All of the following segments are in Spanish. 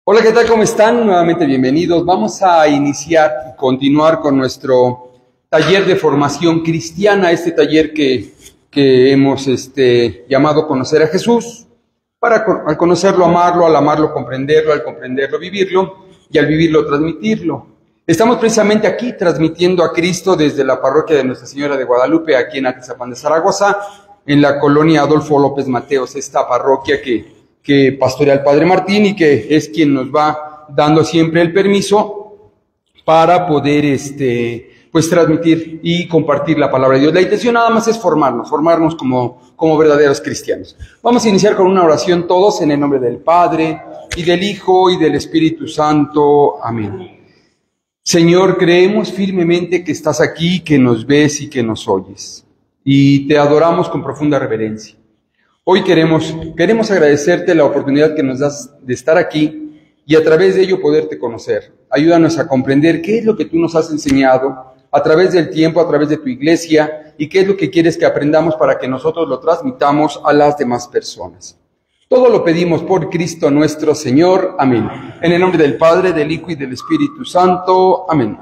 Hola, ¿qué tal? ¿Cómo están? Nuevamente bienvenidos. Vamos a iniciar y continuar con nuestro taller de formación cristiana, este taller que hemos llamado Conocer a Jesús, para al conocerlo, amarlo, al amarlo, comprenderlo, al comprenderlo, vivirlo, y al vivirlo, transmitirlo. Estamos precisamente aquí transmitiendo a Cristo desde la parroquia de Nuestra Señora de Guadalupe, aquí en Atizapán de Zaragoza, en la colonia Adolfo López Mateos, esta parroquia que pastorea el Padre Martín y que es quien nos va dando siempre el permiso para poder pues transmitir y compartir la palabra de Dios. La intención nada más es formarnos como verdaderos cristianos. Vamos a iniciar con una oración todos en el nombre del Padre y del Hijo y del Espíritu Santo. Amén. Señor, creemos firmemente que estás aquí, que nos ves y que nos oyes, y te adoramos con profunda reverencia. Hoy queremos agradecerte la oportunidad que nos das de estar aquí y a través de ello poderte conocer. Ayúdanos a comprender qué es lo que tú nos has enseñado a través del tiempo, a través de tu iglesia, y qué es lo que quieres que aprendamos para que nosotros lo transmitamos a las demás personas. Todo lo pedimos por Cristo nuestro Señor. Amén. En el nombre del Padre, del Hijo y del Espíritu Santo. Amén.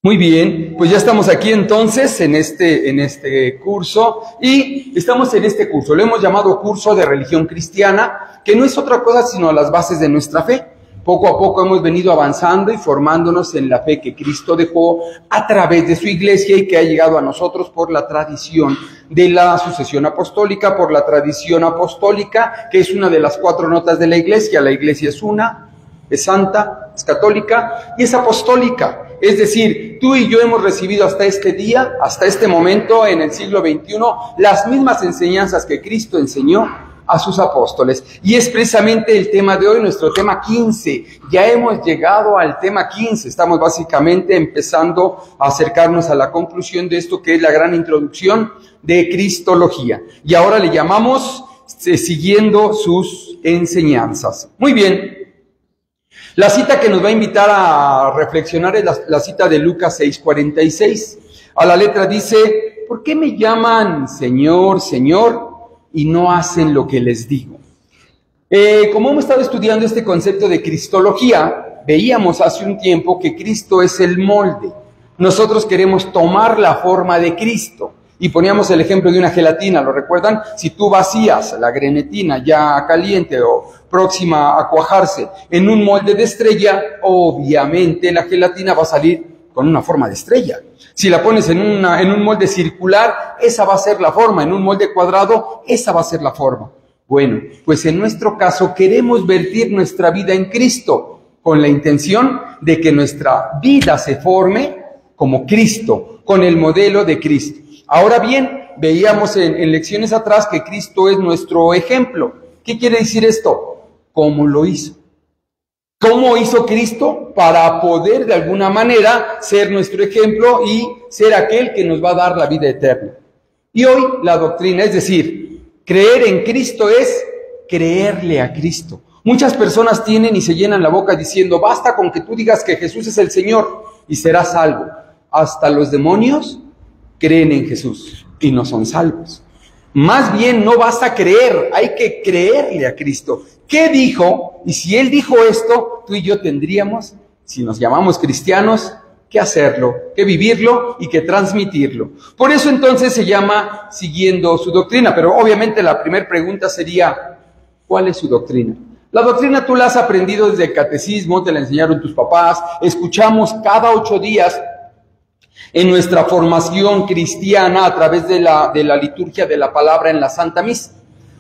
Muy bien, pues ya estamos aquí entonces en este curso, y estamos en este curso, lo hemos llamado curso de religión cristiana, que no es otra cosa sino las bases de nuestra fe. Poco a poco hemos venido avanzando y formándonos en la fe que Cristo dejó a través de su iglesia y que ha llegado a nosotros por la tradición de la sucesión apostólica, por la tradición apostólica, que es una de las 4 notas de la iglesia. La iglesia es una, es santa, es católica y es apostólica. Es decir, tú y yo hemos recibido hasta este día, hasta este momento, en el siglo XXI, las mismas enseñanzas que Cristo enseñó a sus apóstoles. Y es precisamente el tema de hoy, nuestro tema 15. Ya hemos llegado al tema 15. Estamos básicamente empezando a acercarnos a la conclusión de esto que es la gran introducción de Cristología. Y ahora le llamamos siguiendo sus enseñanzas. Muy bien. La cita que nos va a invitar a reflexionar es la cita de Lucas 6:46. A la letra dice: ¿por qué me llaman Señor, Señor, y no hacen lo que les digo? Como hemos estado estudiando este concepto de Cristología, veíamos hace un tiempo que Cristo es el molde. Nosotros queremos tomar la forma de Cristo. Y poníamos el ejemplo de una gelatina, ¿lo recuerdan? Si tú vacías la grenetina ya caliente o próxima a cuajarse en un molde de estrella, obviamente la gelatina va a salir con una forma de estrella. Si la pones en un molde circular, esa va a ser la forma. En un molde cuadrado, esa va a ser la forma. Bueno, pues en nuestro caso queremos vertir nuestra vida en Cristo, con la intención de que nuestra vida se forme como Cristo, con el modelo de Cristo. Ahora bien, veíamos en lecciones atrás que Cristo es nuestro ejemplo. ¿Qué quiere decir esto? ¿Cómo lo hizo? ¿Cómo hizo Cristo para poder de alguna manera ser nuestro ejemplo y ser aquel que nos va a dar la vida eterna? Y hoy la doctrina, es decir, creer en Cristo es creerle a Cristo. Muchas personas tienen y se llenan la boca diciendo: basta con que tú digas que Jesús es el Señor y serás salvo. Hasta los demonios creen en Jesús y no son salvos. Más bien no basta creer, hay que creerle a Cristo. ¿Qué dijo? Y si Él dijo esto, tú y yo tendríamos, si nos llamamos cristianos, que hacerlo, que vivirlo y que transmitirlo. Por eso entonces se llama siguiendo su doctrina. Pero obviamente la primera pregunta sería: ¿cuál es su doctrina? La doctrina tú la has aprendido desde el catecismo, te la enseñaron tus papás, escuchamos cada 8 días en nuestra formación cristiana a través de la liturgia de la palabra en la Santa Misa.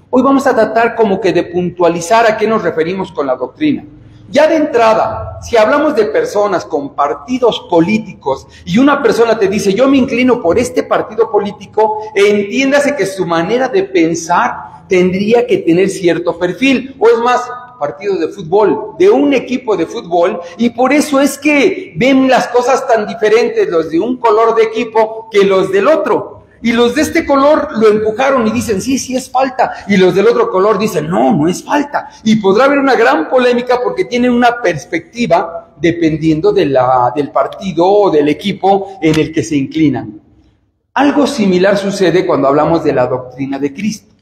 Hoy vamos a tratar como que de puntualizar a qué nos referimos con la doctrina. Ya de entrada, si hablamos de personas con partidos políticos y una persona te dice: yo me inclino por este partido político, entiéndase que su manera de pensar tendría que tener cierto perfil, o es más, partido de fútbol, de un equipo de fútbol, y por eso es que ven las cosas tan diferentes los de un color de equipo que los del otro. Y los de este color lo empujaron y dicen: sí, sí es falta, y los del otro color dicen: no, no es falta. Y podrá haber una gran polémica porque tienen una perspectiva dependiendo del partido o del equipo en el que se inclinan. Algo similar sucede cuando hablamos de la doctrina de Cristo.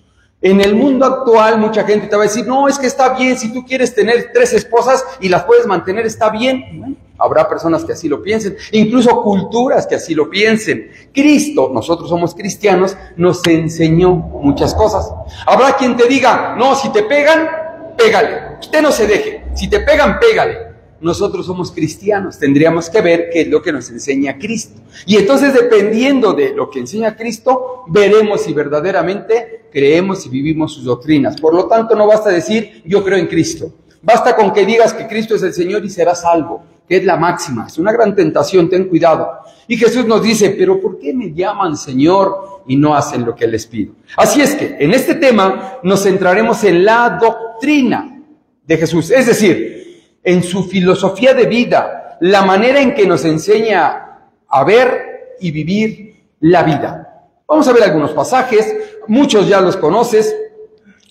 En el mundo actual mucha gente te va a decir, no, es que está bien, si tú quieres tener 3 esposas y las puedes mantener, está bien. Bueno, habrá personas que así lo piensen, incluso culturas que así lo piensen. Cristo, nosotros somos cristianos, nos enseñó muchas cosas. Habrá quien te diga, no, si te pegan, pégale, usted no se deje, si te pegan, pégale. Nosotros somos cristianos, tendríamos que ver qué es lo que nos enseña Cristo. Y entonces, dependiendo de lo que enseña Cristo, veremos si verdaderamente creemos y vivimos sus doctrinas. Por lo tanto, no basta decir, yo creo en Cristo. Basta con que digas que Cristo es el Señor y serás salvo, que es la máxima. Es una gran tentación, ten cuidado. Y Jesús nos dice, pero ¿por qué me llaman Señor y no hacen lo que les pido? Así es que, en este tema, nos centraremos en la doctrina de Jesús. Es decir, en su filosofía de vida, la manera en que nos enseña a ver y vivir la vida. Vamos a ver algunos pasajes, muchos ya los conoces,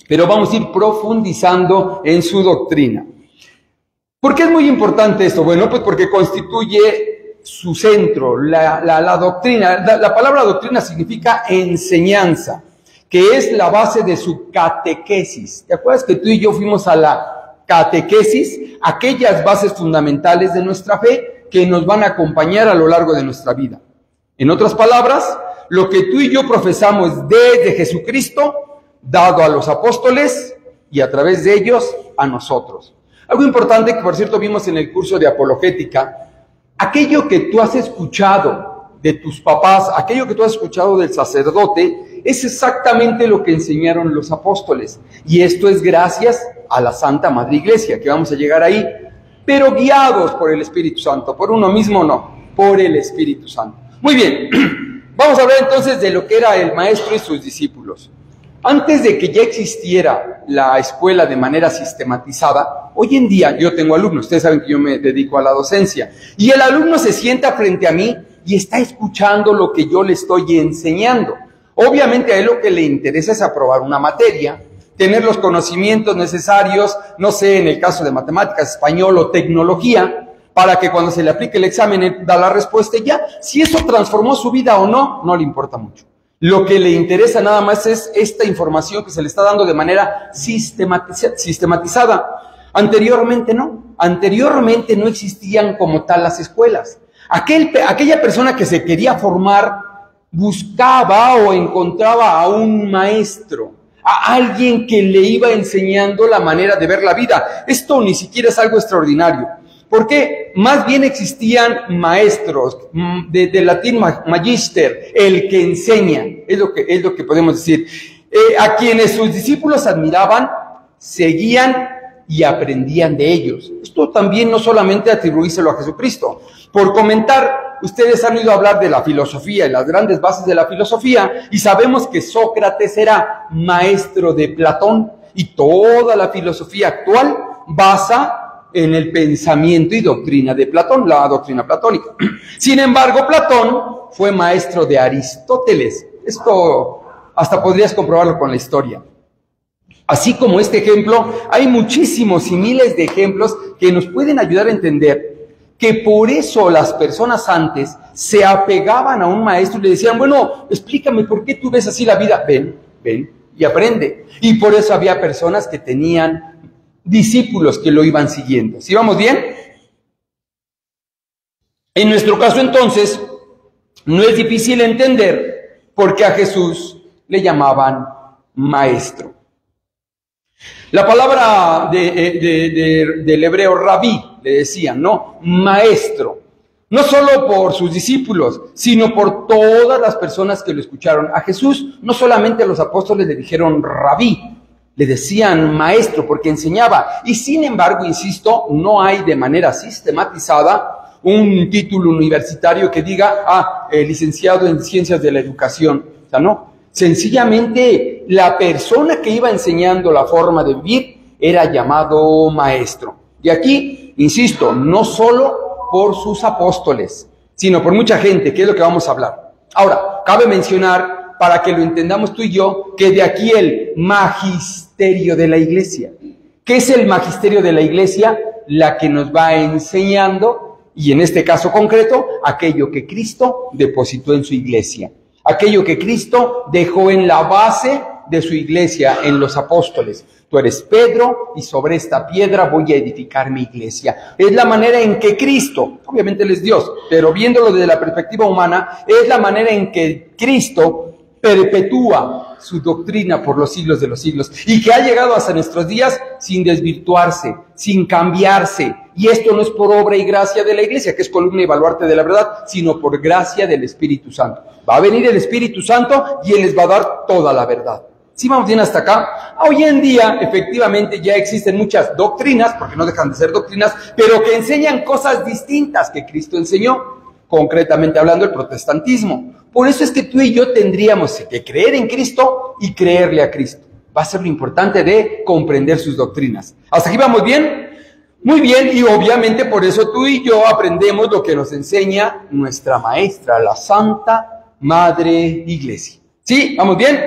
pero vamos a ir profundizando en su doctrina. ¿Por qué es muy importante esto? Bueno, pues porque constituye su centro, la doctrina. La palabra doctrina significa enseñanza, que es la base de su catequesis. ¿Te acuerdas que tú y yo fuimos a la catequesis, aquellas bases fundamentales de nuestra fe que nos van a acompañar a lo largo de nuestra vida? En otras palabras, lo que tú y yo profesamos desde Jesucristo, dado a los apóstoles y a través de ellos a nosotros. Algo importante que, por cierto, vimos en el curso de apologética, aquello que tú has escuchado de tus papás, aquello que tú has escuchado del sacerdote, es exactamente lo que enseñaron los apóstoles. Y esto es gracias a la Santa Madre Iglesia, que vamos a llegar ahí, pero guiados por el Espíritu Santo, por uno mismo no, por el Espíritu Santo. Muy bien, vamos a hablar entonces de lo que era el maestro y sus discípulos. Antes de que ya existiera la escuela de manera sistematizada, hoy en día yo tengo alumnos, ustedes saben que yo me dedico a la docencia, y el alumno se sienta frente a mí y está escuchando lo que yo le estoy enseñando. Obviamente a él lo que le interesa es aprobar una materia, tener los conocimientos necesarios, no sé, en el caso de matemáticas, español o tecnología, para que cuando se le aplique el examen él da la respuesta y ya. Si eso transformó su vida o no, no le importa mucho. Lo que le interesa nada más es esta información que se le está dando de manera sistematizada. Anteriormente no existían como tal las escuelas. Aquella persona que se quería formar buscaba o encontraba a un maestro, a alguien que le iba enseñando la manera de ver la vida. Esto ni siquiera es algo extraordinario, porque más bien existían maestros, de latín magister, el que enseña, es lo que podemos decir, a quienes sus discípulos admiraban, seguían y aprendían de ellos. Esto también no solamente atribuírselo a Jesucristo. Por comentar, ustedes han oído hablar de la filosofía y las grandes bases de la filosofía, y sabemos que Sócrates era maestro de Platón, y toda la filosofía actual basa en el pensamiento y doctrina de Platón, la doctrina platónica. Sin embargo, Platón fue maestro de Aristóteles. Esto hasta podrías comprobarlo con la historia. Así como este ejemplo, hay muchísimos y miles de ejemplos que nos pueden ayudar a entender que por eso las personas antes se apegaban a un maestro y le decían, bueno, explícame por qué tú ves así la vida. Ven y aprende. Y por eso había personas que tenían discípulos que lo iban siguiendo. ¿Sí vamos bien? En nuestro caso, entonces, no es difícil entender por qué a Jesús le llamaban maestro. La palabra del hebreo rabí, le decían, ¿no? Maestro. No solo por sus discípulos, sino por todas las personas que lo escucharon. A Jesús, no solamente a los apóstoles le dijeron rabí, le decían maestro porque enseñaba. Y sin embargo, insisto, no hay de manera sistematizada un título universitario que diga, licenciado en Ciencias de la Educación. O sea, no. Sencillamente, la persona que iba enseñando la forma de vivir era llamado maestro. Y aquí, insisto, no solo por sus apóstoles, sino por mucha gente, que es lo que vamos a hablar. Ahora, cabe mencionar, para que lo entendamos tú y yo, que de aquí el magisterio de la Iglesia. ¿Qué es el magisterio de la Iglesia? La que nos va enseñando, y en este caso concreto, aquello que Cristo depositó en su Iglesia. Aquello que Cristo dejó en la base de su iglesia en los apóstoles. Tú eres Pedro y sobre esta piedra voy a edificar mi iglesia. Es la manera en que Cristo, obviamente Él es Dios, pero viéndolo desde la perspectiva humana, es la manera en que Cristo perpetúa su doctrina por los siglos de los siglos y que ha llegado hasta nuestros días sin desvirtuarse, sin cambiarse. Y esto no es por obra y gracia de la iglesia, que es columna y baluarte de la verdad, sino por gracia del Espíritu Santo. Va a venir el Espíritu Santo y Él les va a dar toda la verdad. ¿Sí vamos bien hasta acá? Hoy en día, efectivamente, ya existen muchas doctrinas, porque no dejan de ser doctrinas, pero que enseñan cosas distintas que Cristo enseñó. Concretamente hablando, el protestantismo. Por eso es que tú y yo tendríamos que creer en Cristo y creerle a Cristo. Va a ser lo importante de comprender sus doctrinas. ¿Hasta aquí vamos bien? Muy bien, y obviamente por eso tú y yo aprendemos lo que nos enseña nuestra maestra, la Santa Madre Iglesia. ¿Sí? ¿Vamos bien?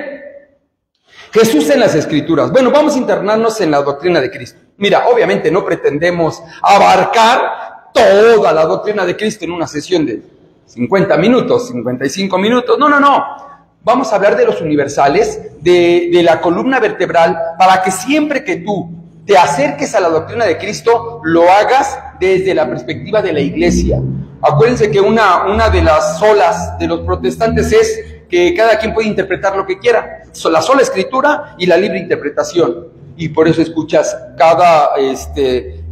Jesús en las Escrituras. Bueno, vamos a internarnos en la doctrina de Cristo. Mira, obviamente no pretendemos abarcar toda la doctrina de Cristo en una sesión de 50 minutos, 55 minutos. No. Vamos a hablar de los universales, de la columna vertebral, para que siempre que tú te acerques a la doctrina de Cristo, lo hagas desde la perspectiva de la iglesia. Acuérdense que una de las solas de los protestantes es que cada quien puede interpretar lo que quiera. La sola escritura y la libre interpretación. Y por eso escuchas cada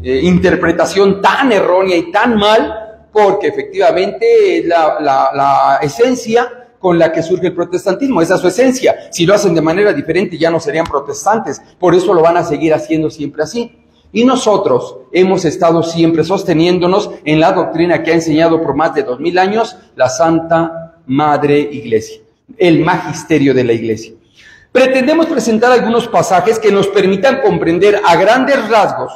interpretación tan errónea y tan mal, porque efectivamente es la esencia con la que surge el protestantismo, esa es su esencia. Si lo hacen de manera diferente ya no serían protestantes, por eso lo van a seguir haciendo siempre así. Y nosotros hemos estado siempre sosteniéndonos en la doctrina que ha enseñado por más de 2000 años la Santa Madre Iglesia, el magisterio de la Iglesia. Pretendemos presentar algunos pasajes que nos permitan comprender a grandes rasgos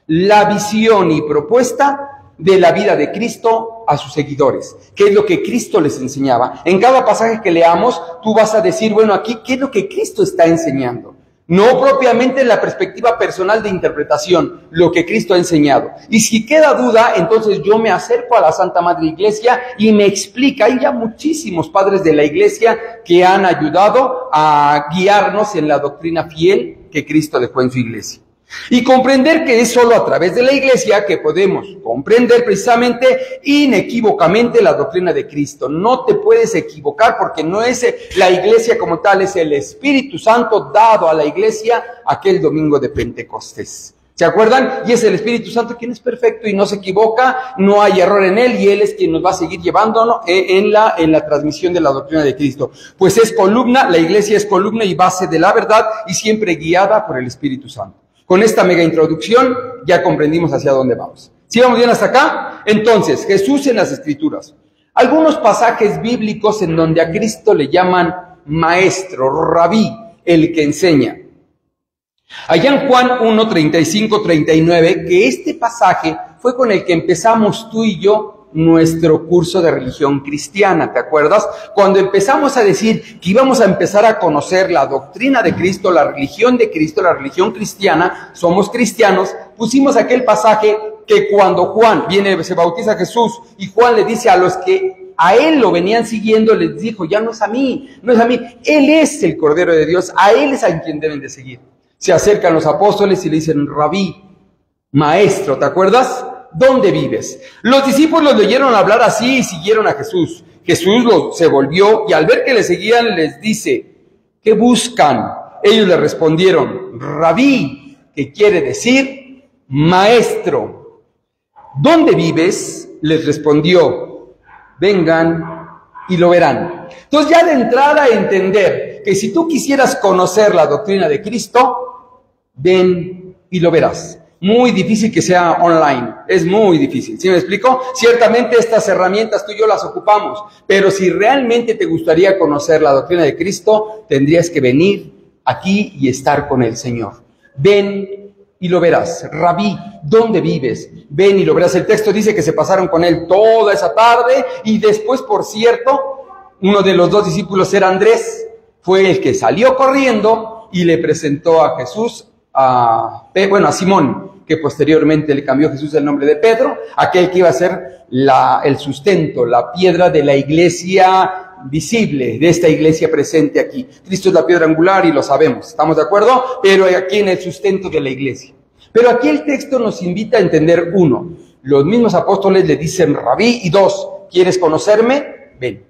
la visión y propuesta de la vida de Cristo a sus seguidores. ¿Qué es lo que Cristo les enseñaba? En cada pasaje que leamos, tú vas a decir, bueno, aquí, ¿qué es lo que Cristo está enseñando? No propiamente en la perspectiva personal de interpretación, lo que Cristo ha enseñado. Y si queda duda, entonces yo me acerco a la Santa Madre Iglesia y me explica. Hay ya muchísimos padres de la Iglesia que han ayudado a guiarnos en la doctrina fiel que Cristo dejó en su Iglesia. Y comprender que es solo a través de la Iglesia que podemos comprender precisamente inequívocamente la doctrina de Cristo. No te puedes equivocar porque no es la Iglesia como tal, es el Espíritu Santo dado a la Iglesia aquel domingo de Pentecostés. ¿Se acuerdan? Y es el Espíritu Santo quien es perfecto y no se equivoca, no hay error en él y él es quien nos va a seguir llevándonos en la transmisión de la doctrina de Cristo. Pues es columna, la Iglesia es columna y base de la verdad y siempre guiada por el Espíritu Santo. Con esta mega introducción ya comprendimos hacia dónde vamos. ¿Sí vamos bien hasta acá? Entonces, Jesús en las Escrituras. Algunos pasajes bíblicos en donde a Cristo le llaman maestro, rabí, el que enseña. Allá en Juan 1, 35, 39, que este pasaje fue con el que empezamos tú y yo nuestro curso de religión cristiana, ¿te acuerdas? Cuando empezamos a decir que íbamos a empezar a conocer la doctrina de Cristo, la religión de Cristo, la religión cristiana, somos cristianos, pusimos aquel pasaje que cuando Juan viene, se bautiza a Jesús y Juan le dice a los que a él lo venían siguiendo, les dijo, ya no es a mí, él es el Cordero de Dios, a él es a quien deben de seguir. Se acercan los apóstoles y le dicen, rabí, maestro, ¿te acuerdas? ¿Dónde vives? Los discípulos le oyeron hablar así y siguieron a Jesús. Jesús se volvió y al ver que le seguían les dice, ¿qué buscan? Ellos le respondieron, rabí, que quiere decir maestro. ¿Dónde vives? Les respondió, vengan y lo verán. Entonces ya de entrada a entender que si tú quisieras conocer la doctrina de Cristo, ven y lo verás. Muy difícil que sea online, es muy difícil, ¿sí me explico? Ciertamente estas herramientas tú y yo las ocupamos, pero si realmente te gustaría conocer la doctrina de Cristo, tendrías que venir aquí y estar con el Señor. Ven y lo verás. Rabí, ¿dónde vives? Ven y lo verás. El texto dice que se pasaron con él toda esa tarde y después, por cierto, uno de los dos discípulos era Andrés, fue el que salió corriendo y le presentó a Jesús, a Simón, que posteriormente le cambió Jesús el nombre de Pedro, aquel que iba a ser el sustento, la piedra de la iglesia visible de esta iglesia presente aquí. Cristo es la piedra angular y lo sabemos, ¿estamos de acuerdo? Pero aquí en el sustento de la iglesia. Pero aquí el texto nos invita a entender uno, los mismos apóstoles le dicen Rabí, y dos, ¿quieres conocerme? Ven.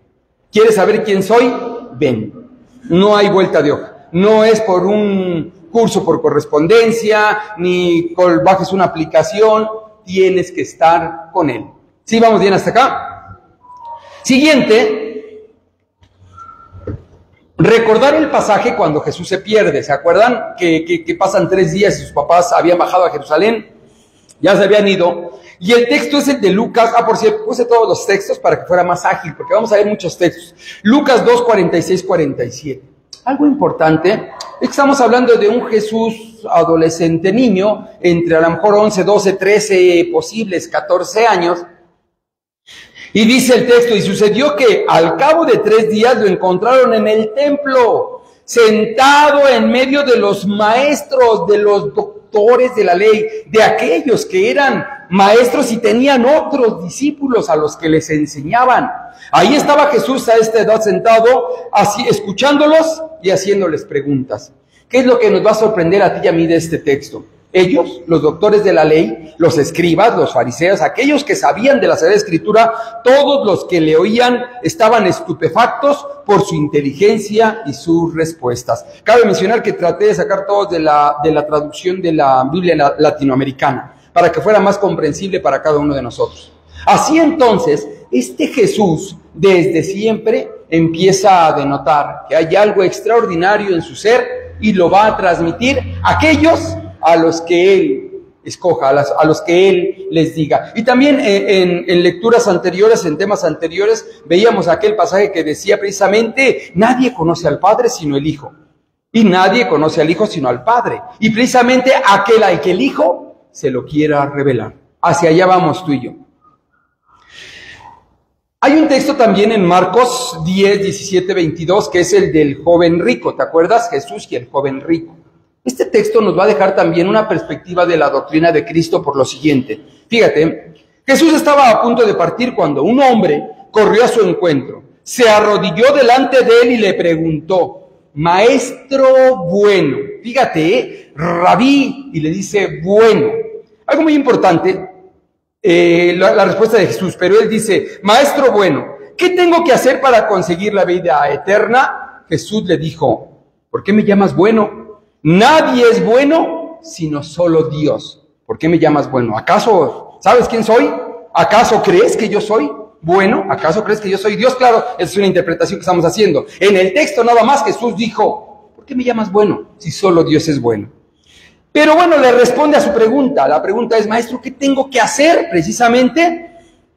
¿Quieres saber quién soy? Ven. No hay vuelta de hoja. No es por un curso por correspondencia, ni bajes una aplicación, tienes que estar con él. ¿Sí vamos bien hasta acá? Siguiente, recordar el pasaje cuando Jesús se pierde. ¿Se acuerdan? Que pasan 3 días y sus papás habían bajado a Jerusalén, ya se habían ido. Y el texto es el de Lucas. Por cierto, puse todos los textos para que fuera más ágil, porque vamos a ver muchos textos. Lucas 2, 46, 47. Algo importante es que estamos hablando de un Jesús adolescente niño, entre a lo mejor 11, 12, 13, posibles 14 años. Y dice el texto, y sucedió que al cabo de 3 días lo encontraron en el templo, sentado en medio de los maestros, de los doctores de la ley, de aquellos que eran maestros y tenían otros discípulos a los que les enseñaban. Ahí estaba Jesús a esta edad sentado, así, escuchándolos y haciéndoles preguntas. ¿Qué es lo que nos va a sorprender a ti y a mí de este texto? Ellos, los doctores de la ley, los escribas, los fariseos, aquellos que sabían de la Sagrada Escritura, todos los que le oían estaban estupefactos por su inteligencia y sus respuestas. Cabe mencionar que traté de sacar todos de la traducción de la Biblia latinoamericana, para que fuera más comprensible para cada uno de nosotros. Así entonces, este Jesús desde siempre empieza a denotar que hay algo extraordinario en su ser y lo va a transmitir a aquellos a los que Él escoja, a los que Él les diga. Y también en lecturas anteriores, en temas anteriores, veíamos aquel pasaje que decía precisamente, nadie conoce al Padre sino el Hijo, y nadie conoce al Hijo sino al Padre, y precisamente aquel al que el Hijo se lo quiera revelar. Hacia allá vamos tú y yo. Hay un texto también en Marcos 10, 17, 22, que es el del joven rico. ¿Te acuerdas? Jesús y el joven rico. Este texto nos va a dejar también una perspectiva de la doctrina de Cristo por lo siguiente. Fíjate, Jesús estaba a punto de partir cuando un hombre corrió a su encuentro, se arrodilló delante de él y le preguntó, Maestro bueno, fíjate, Rabí, y le dice bueno. Algo muy importante, la respuesta de Jesús, pero él dice, Maestro bueno, ¿qué tengo que hacer para conseguir la vida eterna? Jesús le dijo, ¿por qué me llamas bueno? Nadie es bueno sino solo Dios. ¿Por qué me llamas bueno? ¿Acaso sabes quién soy? ¿Acaso crees que yo soy bueno? ¿Acaso crees que yo soy Dios? Claro, esa es una interpretación que estamos haciendo. En el texto nada más Jesús dijo, ¿por qué me llamas bueno si solo Dios es bueno? Pero bueno, le responde a su pregunta. La pregunta es, Maestro, ¿qué tengo que hacer precisamente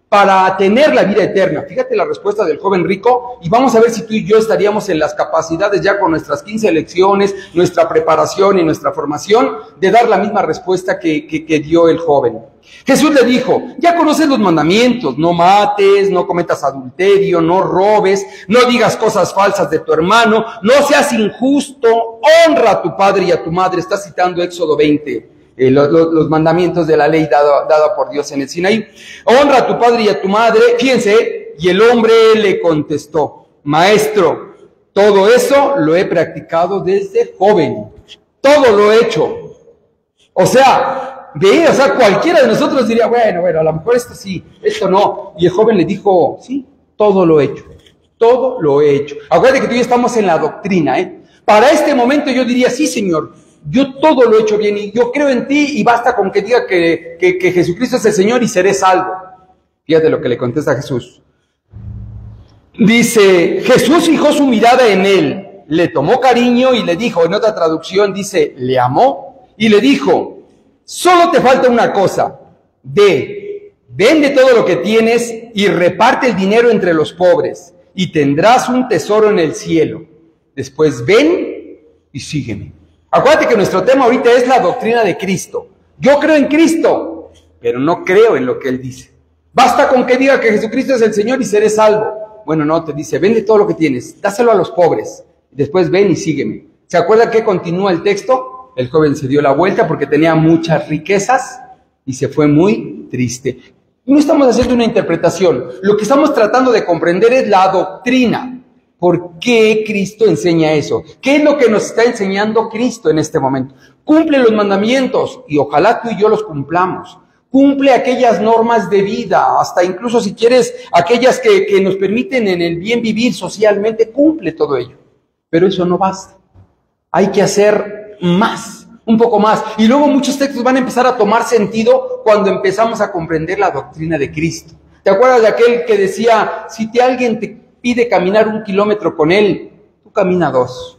para tener la vida eterna? Fíjate la respuesta del joven rico y vamos a ver si tú y yo estaríamos en las capacidades ya con nuestras 15 lecciones, nuestra preparación y nuestra formación de dar la misma respuesta que dio el joven. Jesús le dijo, ya conoces los mandamientos, no mates, no cometas adulterio, no robes, no digas cosas falsas de tu hermano, no seas injusto, honra a tu padre y a tu madre. Está citando Éxodo 20. Los mandamientos de la ley dada por Dios en el Sinaí. Honra a tu padre y a tu madre. Fíjense, y el hombre le contestó, Maestro, todo eso lo he practicado desde joven. Todo lo he hecho. O sea, cualquiera de nosotros diría, bueno, a lo mejor esto sí, esto no. Y el joven le dijo, sí, todo lo he hecho. Todo lo he hecho. Acuérdate que tú y yo estamos en la doctrina, Para este momento yo diría, sí, Señor, yo todo lo he hecho bien y yo creo en ti y basta con que diga que Jesucristo es el Señor y seré salvo. Fíjate lo que le contesta Jesús. Dice, Jesús fijó su mirada en él, le tomó cariño y le dijo, en otra traducción dice, le amó y le dijo, solo te falta una cosa, vende todo lo que tienes y reparte el dinero entre los pobres y tendrás un tesoro en el cielo. Después ven y sígueme. Acuérdate que nuestro tema ahorita es la doctrina de Cristo. Yo creo en Cristo, pero no creo en lo que Él dice. Basta con que diga que Jesucristo es el Señor y seré salvo. Bueno, no, te dice, vende todo lo que tienes, dáselo a los pobres, después ven y sígueme. ¿Se acuerdan que continúa el texto? El joven se dio la vuelta porque tenía muchas riquezas y se fue muy triste. No estamos haciendo una interpretación, lo que estamos tratando de comprender es la doctrina. ¿Por qué Cristo enseña eso? ¿Qué es lo que nos está enseñando Cristo en este momento? Cumple los mandamientos y ojalá tú y yo los cumplamos. Cumple aquellas normas de vida, hasta incluso si quieres, aquellas que nos permiten en el bien vivir socialmente, cumple todo ello. Pero eso no basta. Hay que hacer más, un poco más. Y luego muchos textos van a empezar a tomar sentido cuando empezamos a comprender la doctrina de Cristo. ¿Te acuerdas de aquel que decía, si alguien te pide caminar 1 kilómetro con él, tú camina 2?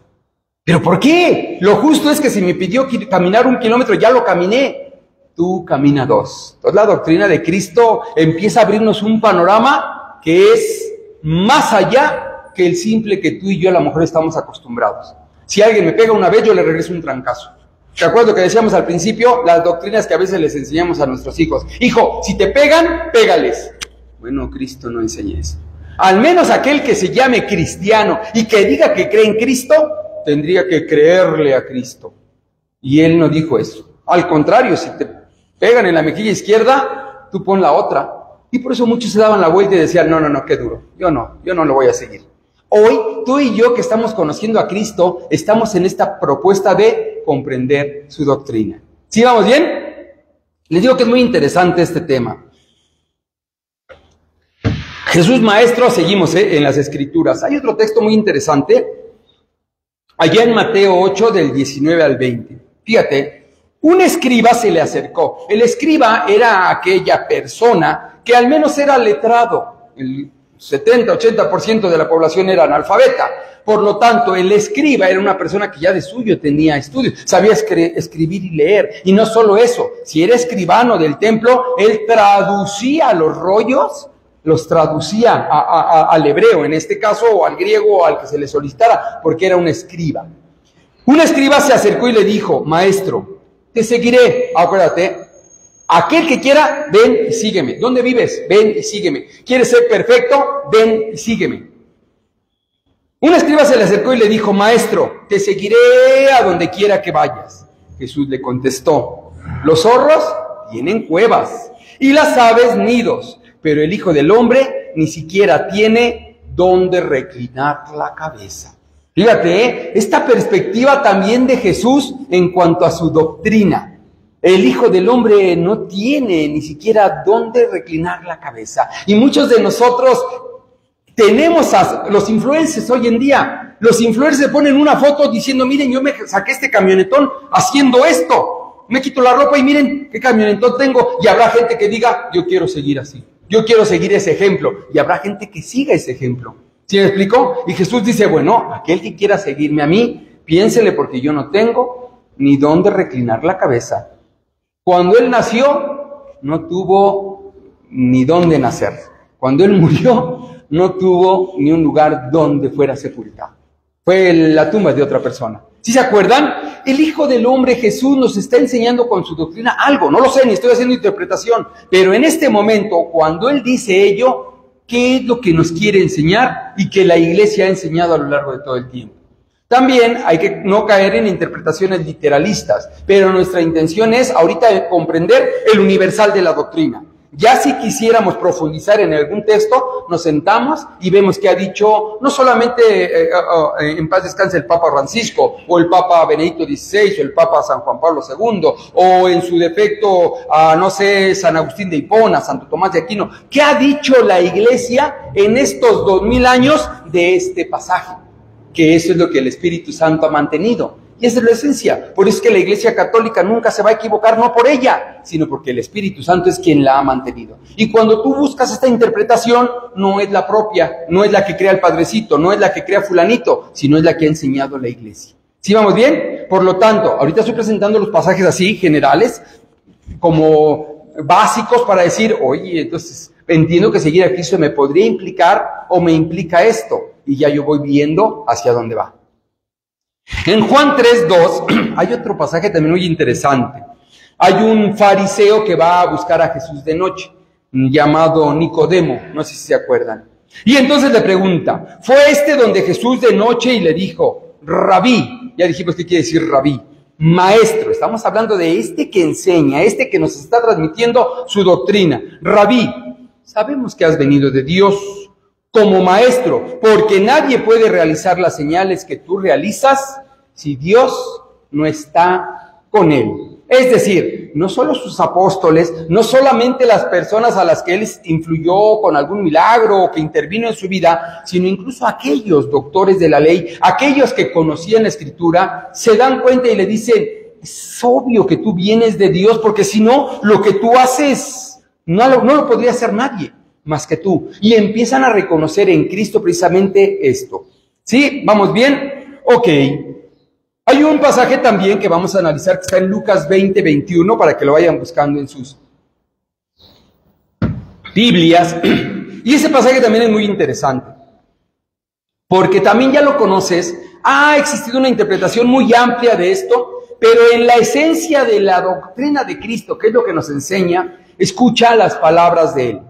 ¿Pero por qué? Lo justo es que si me pidió caminar 1 kilómetro, ya lo caminé. Tú camina 2. Entonces la doctrina de Cristo empieza a abrirnos un panorama que es más allá que el simple que tú y yo a lo mejor estamos acostumbrados. Si alguien me pega una vez, yo le regreso un trancazo. ¿Te acuerdas lo que decíamos al principio? Las doctrinas que a veces les enseñamos a nuestros hijos. Hijo, si te pegan, pégales. Bueno, Cristo no enseña eso. Al menos aquel que se llame cristiano y que diga que cree en Cristo, tendría que creerle a Cristo. Y él no dijo eso. Al contrario, si te pegan en la mejilla izquierda, tú pon la otra. Y por eso muchos se daban la vuelta y decían, no, qué duro. Yo no lo voy a seguir. Hoy, tú y yo que estamos conociendo a Cristo, estamos en esta propuesta de comprender su doctrina. ¿Sí vamos bien? Les digo que es muy interesante este tema. Jesús Maestro, seguimos en las Escrituras. Hay otro texto muy interesante, allá en Mateo 8, del 19 al 20. Fíjate. Un escriba se le acercó. El escriba era aquella persona que al menos era letrado. El 70-80% de la población era analfabeta. Por lo tanto, el escriba era una persona que ya de suyo tenía estudios. Sabía escribir y leer. Y no solo eso, si era escribano del templo, él traducía los rollos, los traducía al hebreo, en este caso, o al griego, o al que se le solicitara, porque era un escriba. Un escriba se acercó y le dijo, maestro, te seguiré. Acuérdate, aquel que quiera, ven y sígueme. ¿Dónde vives? Ven y sígueme. ¿Quieres ser perfecto? Ven y sígueme. Un escriba se le acercó y le dijo, maestro, te seguiré a donde quiera que vayas. Jesús le contestó, los zorros tienen cuevas y las aves nidos, pero el Hijo del Hombre ni siquiera tiene donde reclinar la cabeza. Fíjate, esta perspectiva también de Jesús en cuanto a su doctrina. El Hijo del Hombre no tiene ni siquiera dónde reclinar la cabeza. Y muchos de nosotros tenemos a los influencers hoy en día. Los influencers ponen una foto diciendo, miren, yo me saqué este camionetón haciendo esto. Me quito la ropa y miren qué camionetón tengo. Y habrá gente que diga, yo quiero seguir así. Yo quiero seguir ese ejemplo. Y habrá gente que siga ese ejemplo. ¿Sí me explicó? Y Jesús dice, bueno, aquel que quiera seguirme a mí, piénsele porque yo no tengo ni dónde reclinar la cabeza. Cuando él nació, no tuvo ni dónde nacer. Cuando él murió, no tuvo ni un lugar donde fuera sepultado. Fue la tumba de otra persona. ¿Sí se acuerdan? El Hijo del Hombre, Jesús, nos está enseñando con su doctrina algo. No lo sé, ni estoy haciendo interpretación. Pero en este momento, cuando él dice ello, ¿qué es lo que nos quiere enseñar y que la Iglesia ha enseñado a lo largo de todo el tiempo? También hay que no caer en interpretaciones literalistas, pero nuestra intención es ahorita comprender el universal de la doctrina. Ya si quisiéramos profundizar en algún texto, nos sentamos y vemos que ha dicho, no solamente en paz descanse el Papa Francisco, o el Papa Benedicto XVI, o el Papa San Juan Pablo II, o en su defecto, no sé, San Agustín de Hipona, Santo Tomás de Aquino. ¿Qué ha dicho la Iglesia en estos 2000 años de este pasaje? Que eso es lo que el Espíritu Santo ha mantenido. Y esa es la esencia. Por eso es que la Iglesia Católica nunca se va a equivocar, no por ella, sino porque el Espíritu Santo es quien la ha mantenido. Y cuando tú buscas esta interpretación, no es la propia, no es la que crea el Padrecito, no es la que crea fulanito, sino es la que ha enseñado la Iglesia. ¿Sí vamos bien? Por lo tanto, ahorita estoy presentando los pasajes así, generales, como básicos para decir, oye, entonces entiendo que seguir a Cristo me podría implicar o me implica esto. Y ya yo voy viendo hacia dónde va. En Juan 3:2 hay otro pasaje también muy interesante. Hay un fariseo que va a buscar a Jesús de noche, llamado Nicodemo, no sé si se acuerdan. Y entonces le pregunta, ¿fue donde Jesús de noche y le dijo, Rabí? Ya dijimos qué quiere decir Rabí. Maestro, estamos hablando de que enseña, que nos está transmitiendo su doctrina. Rabí, sabemos que has venido de Dios. como maestro, porque nadie puede realizar las señales que tú realizas si Dios no está con él. Es decir, no solo sus apóstoles, no solamente las personas a las que él influyó con algún milagro o que intervino en su vida, sino incluso aquellos doctores de la ley, aquellos que conocían la Escritura, se dan cuenta y le dicen, es obvio que tú vienes de Dios, porque si no, lo que tú haces no lo podría hacer nadie más que tú. Y empiezan a reconocer en Cristo precisamente esto. ¿Sí? ¿Vamos bien? Ok. Hay un pasaje también que vamos a analizar que está en Lucas 20, 21, para que lo vayan buscando en sus Biblias. Y ese pasaje también es muy interesante, porque también ya lo conoces. Ha existido una interpretación muy amplia de esto, pero en la esencia de la doctrina de Cristo, que es lo que nos enseña, escucha las palabras de él.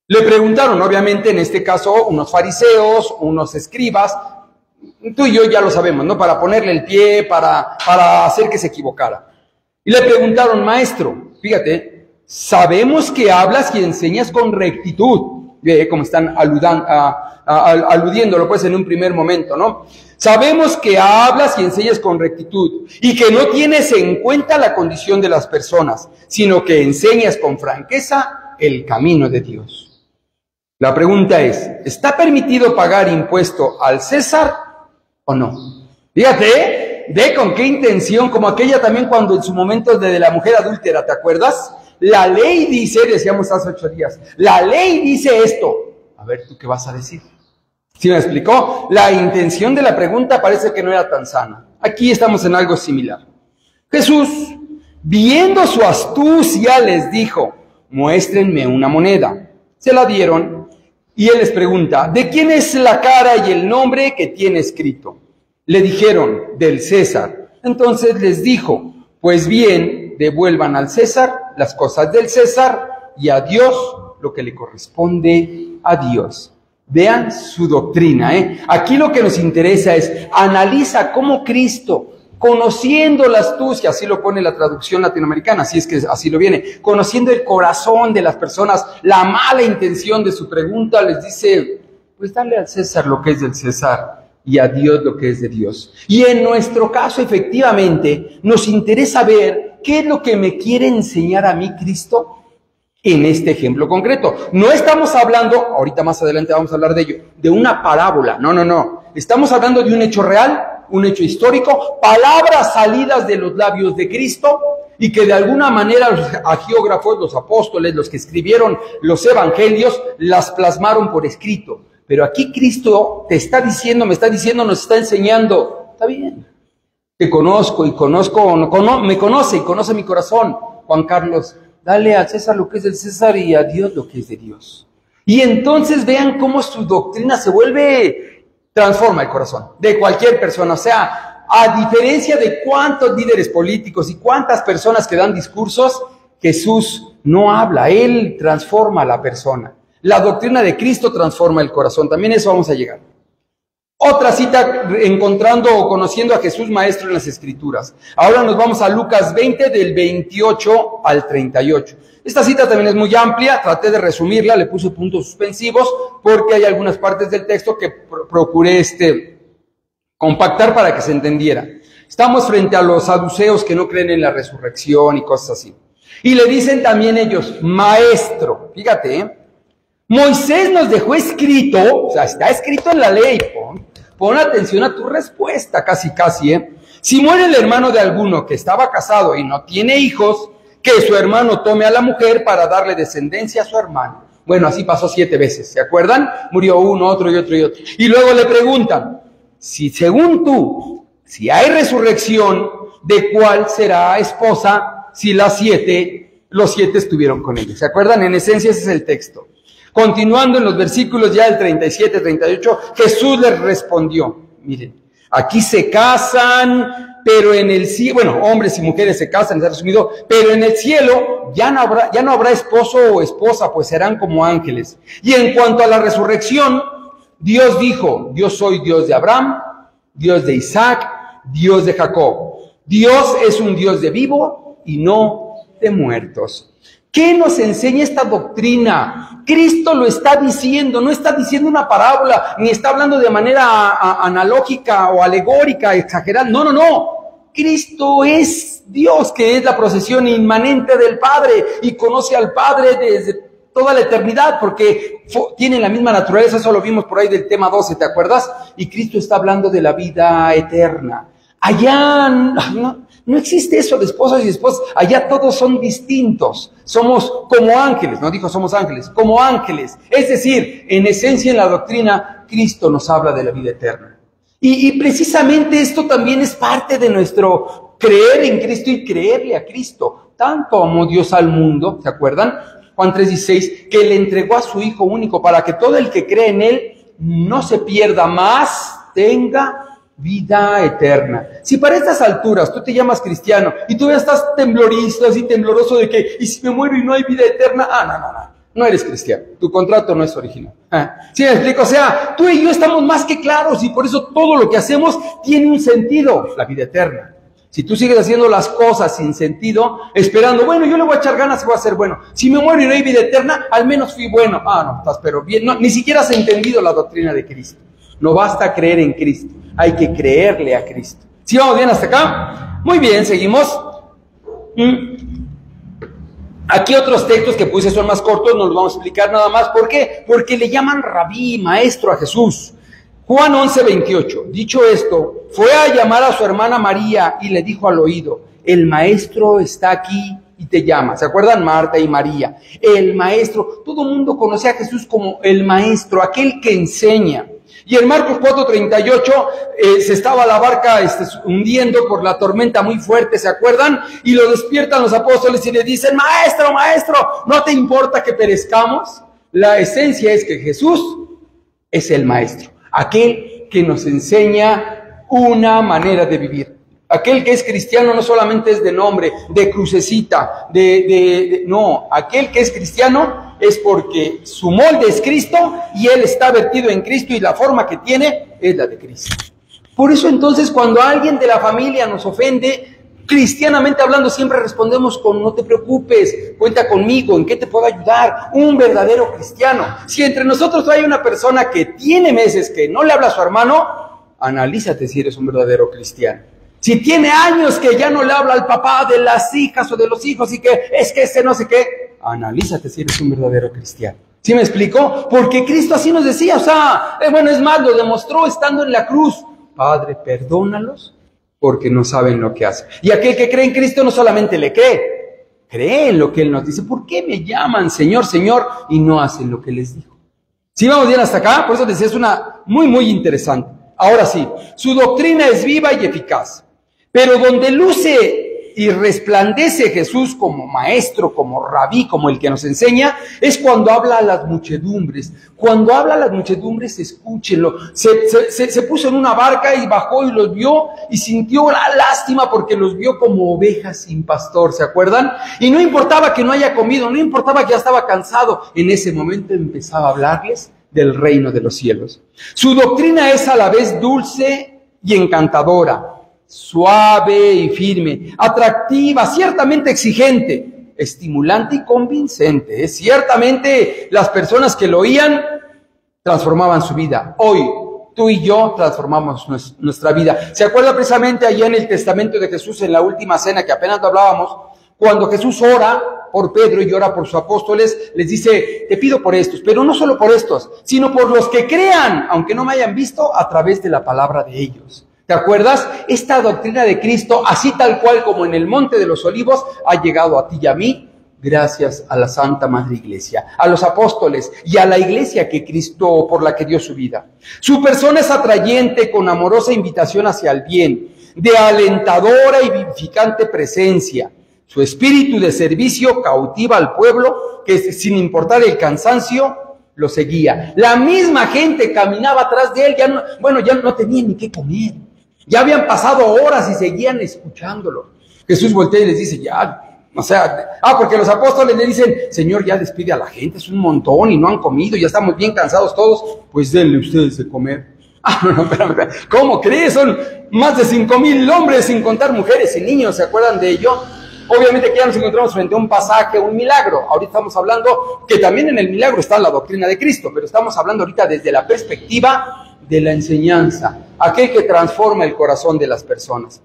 Le preguntaron, obviamente, en este caso, unos fariseos, unos escribas. Tú y yo ya lo sabemos, ¿no? Para ponerle el pie, para hacer que se equivocara. Y le preguntaron, maestro, fíjate, sabemos que hablas y enseñas con rectitud. Como están aludiéndolo, pues, en un primer momento, ¿no? Sabemos que hablas y enseñas con rectitud y que no tienes en cuenta la condición de las personas, sino que enseñas con franqueza el camino de Dios. La pregunta es, ¿está permitido pagar impuesto al César o no? Fíjate, de con qué intención, como aquella también cuando en su momento de la mujer adúltera, ¿te acuerdas? La ley dice, decíamos hace 8 días, la ley dice esto. A ver, ¿tú qué vas a decir? ¿Sí me explicó? La intención de la pregunta parece que no era tan sana. Aquí estamos en algo similar. Jesús, viendo su astucia, les dijo, muéstrenme una moneda. Se la dieron y él les pregunta, ¿de quién es la cara y el nombre que tiene escrito? Le dijeron, del César. Entonces les dijo, pues bien, devuelvan al César las cosas del César y a Dios lo que le corresponde a Dios. Vean su doctrina, ¿eh? Aquí lo que nos interesa es, analiza cómo Cristo, conociendo la astucia, así lo pone la traducción latinoamericana, así es que así lo viene, conociendo el corazón de las personas, la mala intención de su pregunta, les dice, pues dale al César lo que es del César y a Dios lo que es de Dios. Y en nuestro caso, efectivamente, nos interesa ver qué es lo que me quiere enseñar a mí Cristo en este ejemplo concreto. No estamos hablando, ahorita más adelante vamos a hablar de ello, de una parábola, no. Estamos hablando de un hecho real, un hecho histórico, palabras salidas de los labios de Cristo y que de alguna manera los agiógrafos, los apóstoles, los que escribieron los evangelios, las plasmaron por escrito. Pero aquí Cristo te está diciendo, me está diciendo, nos está enseñando, está bien, te conozco y me conoce y conoce mi corazón, Juan Carlos. Dale al César lo que es del César y a Dios lo que es de Dios. Y entonces vean cómo su doctrina se transforma el corazón de cualquier persona. O sea, a diferencia de cuántos líderes políticos y cuántas personas que dan discursos, Jesús no habla, Él transforma a la persona. La doctrina de Cristo transforma el corazón. También eso vamos a llegar. Otra cita encontrando o conociendo a Jesús maestro en las Escrituras. Ahora nos vamos a Lucas 20 del 28 al 38. Esta cita también es muy amplia, traté de resumirla, le puse puntos suspensivos porque hay algunas partes del texto que procuré compactar para que se entendiera. Estamos frente a los saduceos que no creen en la resurrección y cosas así. Y le dicen también ellos, maestro, fíjate, Moisés nos dejó escrito, o sea, está escrito en la ley, pon atención a tu respuesta, casi, Si muere el hermano de alguno que estaba casado y no tiene hijos, que su hermano tome a la mujer para darle descendencia a su hermano. Bueno, así pasó 7 veces, ¿se acuerdan? Murió uno, otro y otro y otro. Y luego le preguntan, si según tú, si hay resurrección, ¿de cuál será esposa si los 7 estuvieron con ella? ¿Se acuerdan? En esencia ese es el texto. Continuando en los versículos ya del 37, 38, Jesús les respondió, miren, aquí se casan, pero en el cielo, bueno, hombres y mujeres se casan, está resumido, pero en el cielo ya no habrá esposo o esposa, pues serán como ángeles. Y en cuanto a la resurrección, Dios dijo, yo soy Dios de Abraham, Dios de Isaac, Dios de Jacob. Dios es un Dios de vivo y no de muertos. ¿Qué nos enseña esta doctrina? Cristo lo está diciendo, no está diciendo una parábola, ni está hablando de manera analógica o alegórica, exagerada. No, no, no. Cristo es Dios, que es la procesión inmanente del Padre y conoce al Padre desde toda la eternidad, porque tiene la misma naturaleza. Eso lo vimos por ahí del tema 12, ¿te acuerdas? Y Cristo está hablando de la vida eterna. Allá no existe eso de esposos y esposas. Allá todos son distintos. Somos como ángeles. No dijo somos ángeles, como ángeles. Es decir, en esencia, en la doctrina, Cristo nos habla de la vida eterna. Y precisamente esto también es parte de nuestro creer en Cristo y creerle a Cristo. Tanto amó Dios al mundo, ¿se acuerdan? Juan 3:16, que le entregó a su Hijo único para que todo el que cree en Él no se pierda, más tenga vida eterna. Si para estas alturas tú te llamas cristiano y tú ya estás temblorista, así tembloroso de que, ¿y si me muero y no hay vida eterna? No eres cristiano. Tu contrato no es original. ¿Sí me explico? O sea, tú y yo estamos más que claros y por eso todo lo que hacemos tiene un sentido, la vida eterna. Si tú sigues haciendo las cosas sin sentido, esperando, bueno, yo le voy a echar ganas y voy a ser bueno. Si me muero y no hay vida eterna, al menos fui bueno. No, estás pero bien. No, ni siquiera has entendido la doctrina de Cristo. No basta creer en Cristo, hay que creerle a Cristo. ¿Sí vamos bien hasta acá? Muy bien, seguimos. Aquí otros textos que puse son más cortos, no los vamos a explicar nada más. ¿Por qué? Porque le llaman rabí, maestro a Jesús. Juan 11:28, dicho esto, fue a llamar a su hermana María y le dijo al oído, el maestro está aquí y te llama. ¿Se acuerdan? Marta y María. El maestro, todo el mundo conoce a Jesús como el maestro, aquel que enseña. Y en Marcos 4:38 se estaba la barca hundiendo por la tormenta muy fuerte, ¿se acuerdan? Y lo despiertan los apóstoles y le dicen, maestro, maestro, ¿no te importa que perezcamos? La esencia es que Jesús es el maestro, aquel que nos enseña una manera de vivir. Aquel que es cristiano no solamente es de nombre, de crucecita, no, aquel que es cristiano es porque su molde es Cristo y él está vertido en Cristo y la forma que tiene es la de Cristo. Por eso entonces cuando alguien de la familia nos ofende, cristianamente hablando siempre respondemos con no te preocupes, cuenta conmigo, ¿en qué te puedo ayudar? Un verdadero cristiano. Si entre nosotros hay una persona que tiene meses que no le habla a su hermano, analízate si eres un verdadero cristiano. Si tiene años que ya no le habla al papá de las hijas o de los hijos y que es que ese no sé qué, analízate si eres un verdadero cristiano. ¿Sí me explico? Porque Cristo así nos decía, o sea, bueno, es más, lo demostró estando en la cruz. Padre, perdónalos porque no saben lo que hacen. Y aquel que cree en Cristo no solamente le cree en lo que Él nos dice. ¿Por qué me llaman Señor, Señor y no hacen lo que les dijo? ¿Sí vamos bien hasta acá? Por eso decía, es una muy interesante. Ahora sí, su doctrina es viva y eficaz. Pero donde luce y resplandece Jesús como maestro, como rabí, como el que nos enseña, es cuando habla a las muchedumbres. Cuando habla a las muchedumbres, escúchenlo. Se puso en una barca y bajó y los vio y sintió la lástima porque los vio como ovejas sin pastor, ¿se acuerdan? Y no importaba que no haya comido, no importaba que ya estaba cansado. En ese momento empezaba a hablarles del reino de los cielos. Su doctrina es a la vez dulce y encantadora, suave y firme, atractiva, ciertamente exigente, estimulante y convincente. Ciertamente las personas que lo oían transformaban su vida. Hoy tú y yo transformamos nuestra vida. ¿Se acuerda precisamente allá en el testamento de Jesús, en la última cena que apenas lo hablábamos? Cuando Jesús ora por Pedro y ora por sus apóstoles, les dice, te pido por estos, pero no solo por estos, sino por los que crean, aunque no me hayan visto, a través de la palabra de ellos. ¿Te acuerdas? Esta doctrina de Cristo, así tal cual como en el Monte de los Olivos, ha llegado a ti y a mí, gracias a la Santa Madre Iglesia, a los apóstoles y a la Iglesia que Cristo, por la que dio su vida. Su persona es atrayente, con amorosa invitación hacia el bien, de alentadora y vivificante presencia. Su espíritu de servicio cautiva al pueblo, que sin importar el cansancio, lo seguía. La misma gente caminaba atrás de él, ya no tenían ni qué comer. Ya habían pasado horas y seguían escuchándolo. Jesús voltea y les dice, porque los apóstoles le dicen, Señor, ya despide a la gente, es un montón y no han comido, ya estamos bien cansados todos, pues denle ustedes de comer. Espérame. ¿Cómo crees? Son más de 5,000 hombres, sin contar mujeres y niños, ¿se acuerdan de ello? Obviamente aquí ya nos encontramos frente a un pasaje, un milagro. Ahorita estamos hablando que también en el milagro está la doctrina de Cristo, pero estamos hablando ahorita desde la perspectiva de la enseñanza, aquel que transforma el corazón de las personas.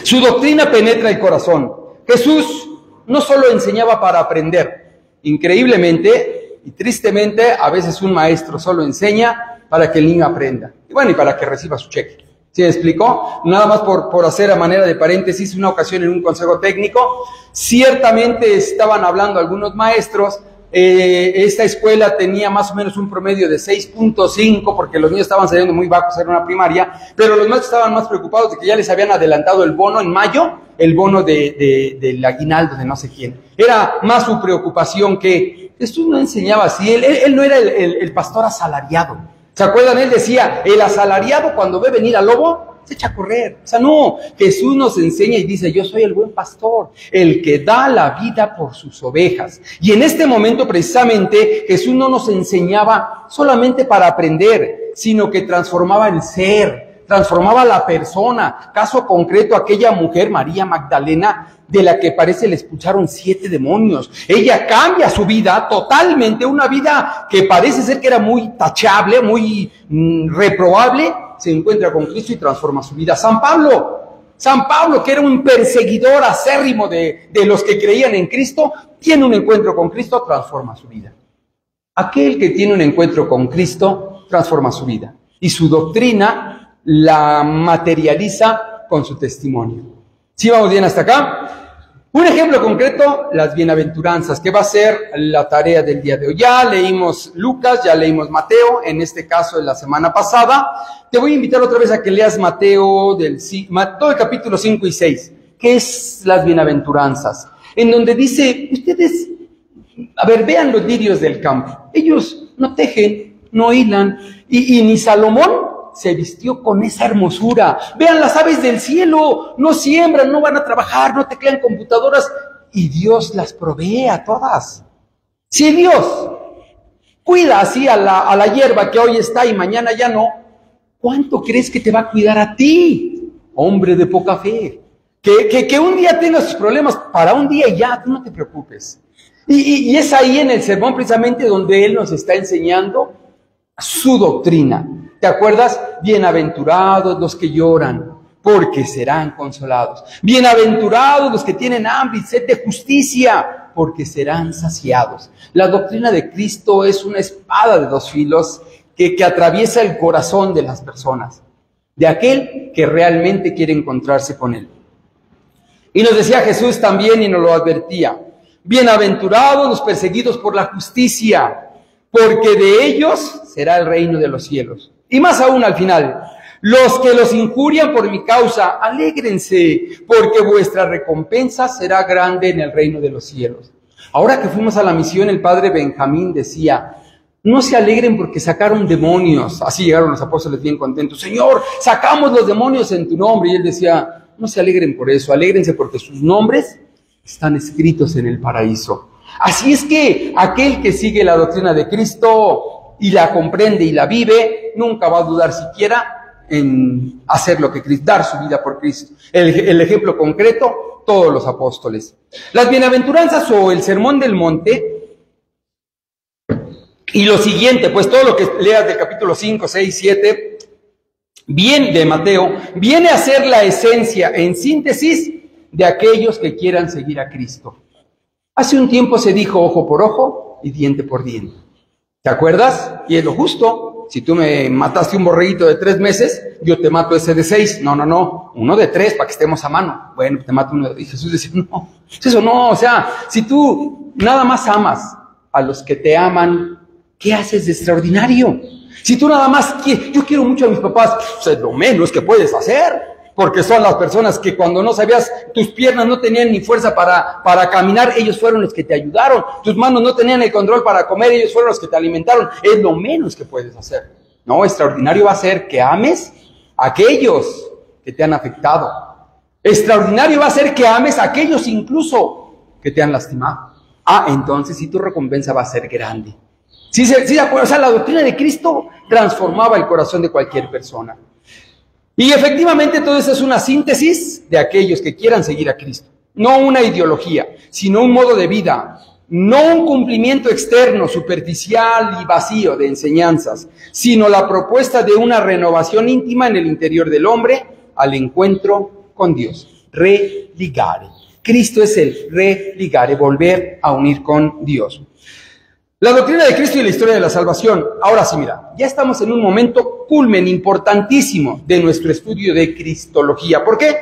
Su doctrina penetra el corazón. Jesús no solo enseñaba para aprender. Increíblemente y tristemente, a veces un maestro solo enseña para que el niño aprenda. Y bueno, y para que reciba su cheque. ¿Sí me explicó? Nada más por hacer a manera de paréntesis, una ocasión en un consejo técnico, ciertamente estaban hablando algunos maestros. Esta escuela tenía más o menos un promedio de 6.5 porque los niños estaban saliendo muy bajos, era una primaria, pero los maestros estaban más preocupados de que ya les habían adelantado el bono en mayo, el bono del aguinaldo de no sé quién. Era más su preocupación que Jesús no enseñaba así, él no era el pastor asalariado. ¿Se acuerdan? Él decía, el asalariado cuando ve venir al lobo, se echa a correr. O sea, no, Jesús nos enseña y dice, yo soy el buen pastor, el que da la vida por sus ovejas. Y en este momento precisamente Jesús no nos enseñaba solamente para aprender, sino que transformaba el ser, transformaba la persona. Caso concreto, aquella mujer, María Magdalena, de la que parece le expulsaron 7 demonios. Ella cambia su vida totalmente, una vida que parece ser que era muy tachable, muy reprobable, se encuentra con Cristo y transforma su vida. San Pablo, que era un perseguidor acérrimo de los que creían en Cristo, tiene un encuentro con Cristo, transforma su vida. Aquel que tiene un encuentro con Cristo, transforma su vida. Y su doctrina la materializa con su testimonio. ¿Sí vamos bien hasta acá? Un ejemplo concreto, las bienaventuranzas, que va a ser la tarea del día de hoy. Ya leímos Lucas, ya leímos Mateo, en este caso de la semana pasada. Te voy a invitar otra vez a que leas Mateo todo el capítulo 5 y 6, que es las bienaventuranzas, en donde dice, ustedes, a ver, vean los lirios del campo. Ellos no tejen, no hilan, y ni Salomón se vistió con esa hermosura. Vean las aves del cielo, no siembran, no van a trabajar, no teclean computadoras, y Dios las provee a todas. Si Dios cuida así a la hierba que hoy está y mañana ya no, ¿cuánto crees que te va a cuidar a ti, hombre de poca fe? Que un día tengas sus problemas, para un día y ya, tú no te preocupes. Y es ahí en el sermón precisamente donde Él nos está enseñando su doctrina. ¿Te acuerdas? Bienaventurados los que lloran, porque serán consolados. Bienaventurados los que tienen hambre y sed de justicia, porque serán saciados. La doctrina de Cristo es una espada de 2 filos que atraviesa el corazón de las personas, de aquel que realmente quiere encontrarse con Él. Y nos decía Jesús también y nos lo advertía, bienaventurados los perseguidos por la justicia, porque de ellos será el reino de los cielos. Y más aún al final, los que los injurian por mi causa, alégrense, porque vuestra recompensa será grande en el reino de los cielos. Ahora que fuimos a la misión, el padre Benjamín decía, no se alegren porque sacaron demonios. Así llegaron los apóstoles bien contentos. Señor, sacamos los demonios en tu nombre. Y él decía, no se alegren por eso, alégrense porque sus nombres están escritos en el paraíso. Así es que aquel que sigue la doctrina de Cristo y la comprende y la vive, nunca va a dudar siquiera en hacer lo que Cristo, dar su vida por Cristo. El ejemplo concreto, todos los apóstoles. Las bienaventuranzas o el sermón del monte, y lo siguiente, pues todo lo que leas del capítulo 5, 6, 7, bien de Mateo, viene a ser la esencia, en síntesis, de aquellos que quieran seguir a Cristo. Hace un tiempo se dijo ojo por ojo y diente por diente. ¿Te acuerdas? Y es lo justo. Si tú me mataste un borreguito de 3 meses, yo te mato ese de 6. No. Uno de 3 para que estemos a mano. Bueno, te mato uno de... Y Jesús decía, no. Eso no. O sea, si tú nada más amas a los que te aman, ¿qué haces de extraordinario? Si tú nada más yo quiero mucho a mis papás, pues es lo menos que puedes hacer. Porque son las personas que cuando no sabías, tus piernas no tenían ni fuerza para caminar, ellos fueron los que te ayudaron. Tus manos no tenían el control para comer, ellos fueron los que te alimentaron. Es lo menos que puedes hacer. No, extraordinario va a ser que ames a aquellos que te han afectado. Extraordinario va a ser que ames a aquellos incluso que te han lastimado. Entonces sí, tu recompensa va a ser grande. Sí, de acuerdo. O sea, la doctrina de Cristo transformaba el corazón de cualquier persona. Y efectivamente todo eso es una síntesis de aquellos que quieran seguir a Cristo. no una ideología, sino un modo de vida, no un cumplimiento externo, superficial y vacío de enseñanzas, sino la propuesta de una renovación íntima en el interior del hombre al encuentro con Dios. Religare. Cristo es el religare, volver a unir con Dios. La doctrina de Cristo y la historia de la salvación. Ahora sí, mira, ya estamos en un momento culmen importantísimo de nuestro estudio de Cristología. ¿Por qué?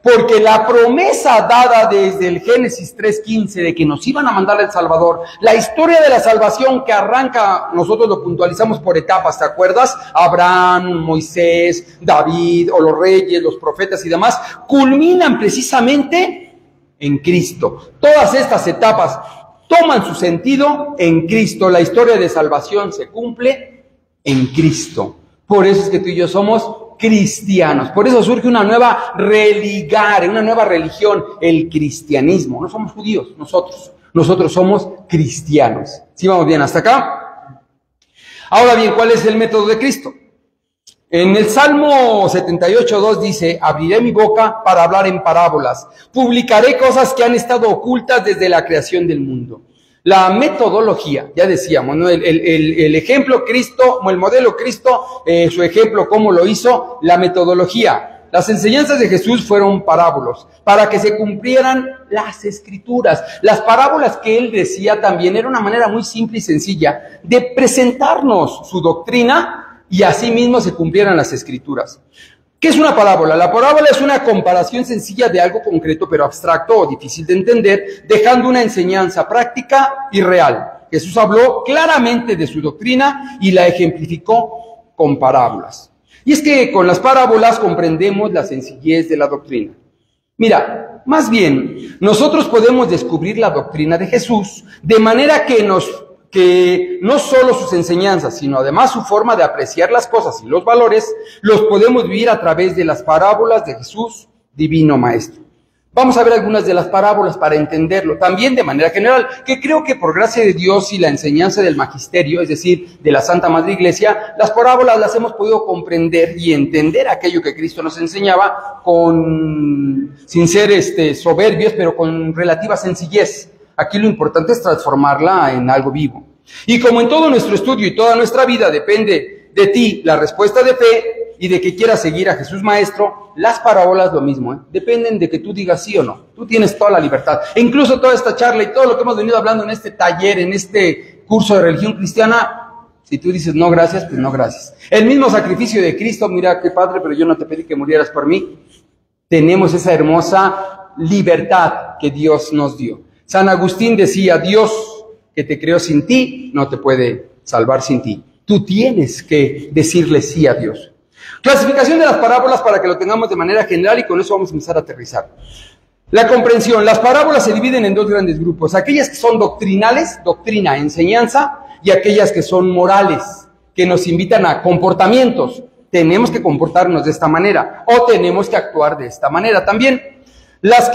Porque la promesa dada desde el Génesis 3:15 de que nos iban a mandar el Salvador, la historia de la salvación que arranca, nosotros lo puntualizamos por etapas, ¿te acuerdas? Abraham, Moisés, David, o los reyes, los profetas y demás, culminan precisamente en Cristo. Todas estas etapas toman su sentido en Cristo. La historia de salvación se cumple en Cristo. Por eso es que tú y yo somos cristianos. Por eso surge una nueva religare, una nueva religión, el cristianismo. No somos judíos, nosotros somos cristianos. ¿Sí vamos bien hasta acá? Ahora bien, ¿cuál es el método de Cristo? En el Salmo 78:2 dice: abriré mi boca para hablar en parábolas, publicaré cosas que han estado ocultas desde la creación del mundo. La metodología, ya decíamos, ¿no? El ejemplo Cristo, el modelo Cristo, su ejemplo, cómo lo hizo, la metodología. Las enseñanzas de Jesús fueron parábolas, para que se cumplieran las Escrituras. Las parábolas que él decía también era una manera muy simple y sencilla de presentarnos su doctrina y así mismo se cumplieran las Escrituras. ¿Qué es una parábola? La parábola es una comparación sencilla de algo concreto pero abstracto o difícil de entender, dejando una enseñanza práctica y real. Jesús habló claramente de su doctrina y la ejemplificó con parábolas. Y es que con las parábolas comprendemos la sencillez de la doctrina. Mira, más bien, nosotros podemos descubrir la doctrina de Jesús de manera que no solo sus enseñanzas, sino además su forma de apreciar las cosas y los valores, los podemos vivir a través de las parábolas de Jesús, divino Maestro. Vamos a ver algunas de las parábolas para entenderlo, también de manera general, que creo que por gracia de Dios y la enseñanza del magisterio, es decir, de la Santa Madre Iglesia, las parábolas las hemos podido comprender y entender aquello que Cristo nos enseñaba sin ser soberbios, pero con relativa sencillez. Aquí lo importante es transformarla en algo vivo. Y como en todo nuestro estudio y toda nuestra vida depende de ti la respuesta de fe y de que quieras seguir a Jesús Maestro, las parábolas lo mismo, dependen de que tú digas sí o no. Tú tienes toda la libertad. E incluso toda esta charla y todo lo que hemos venido hablando en este taller, en este curso de religión cristiana, si tú dices no gracias, pues no gracias. El mismo sacrificio de Cristo, mira qué padre, pero yo no te pedí que murieras por mí. Tenemos esa hermosa libertad que Dios nos dio. San Agustín decía: Dios que te creó sin ti, no te puede salvar sin ti. Tú tienes que decirle sí a Dios. Clasificación de las parábolas para que lo tengamos de manera general y con eso vamos a empezar a aterrizar. La comprensión. Las parábolas se dividen en dos grandes grupos. Aquellas que son doctrinales, doctrina, enseñanza, y aquellas que son morales, que nos invitan a comportamientos. Tenemos que comportarnos de esta manera o tenemos que actuar de esta manera también. Las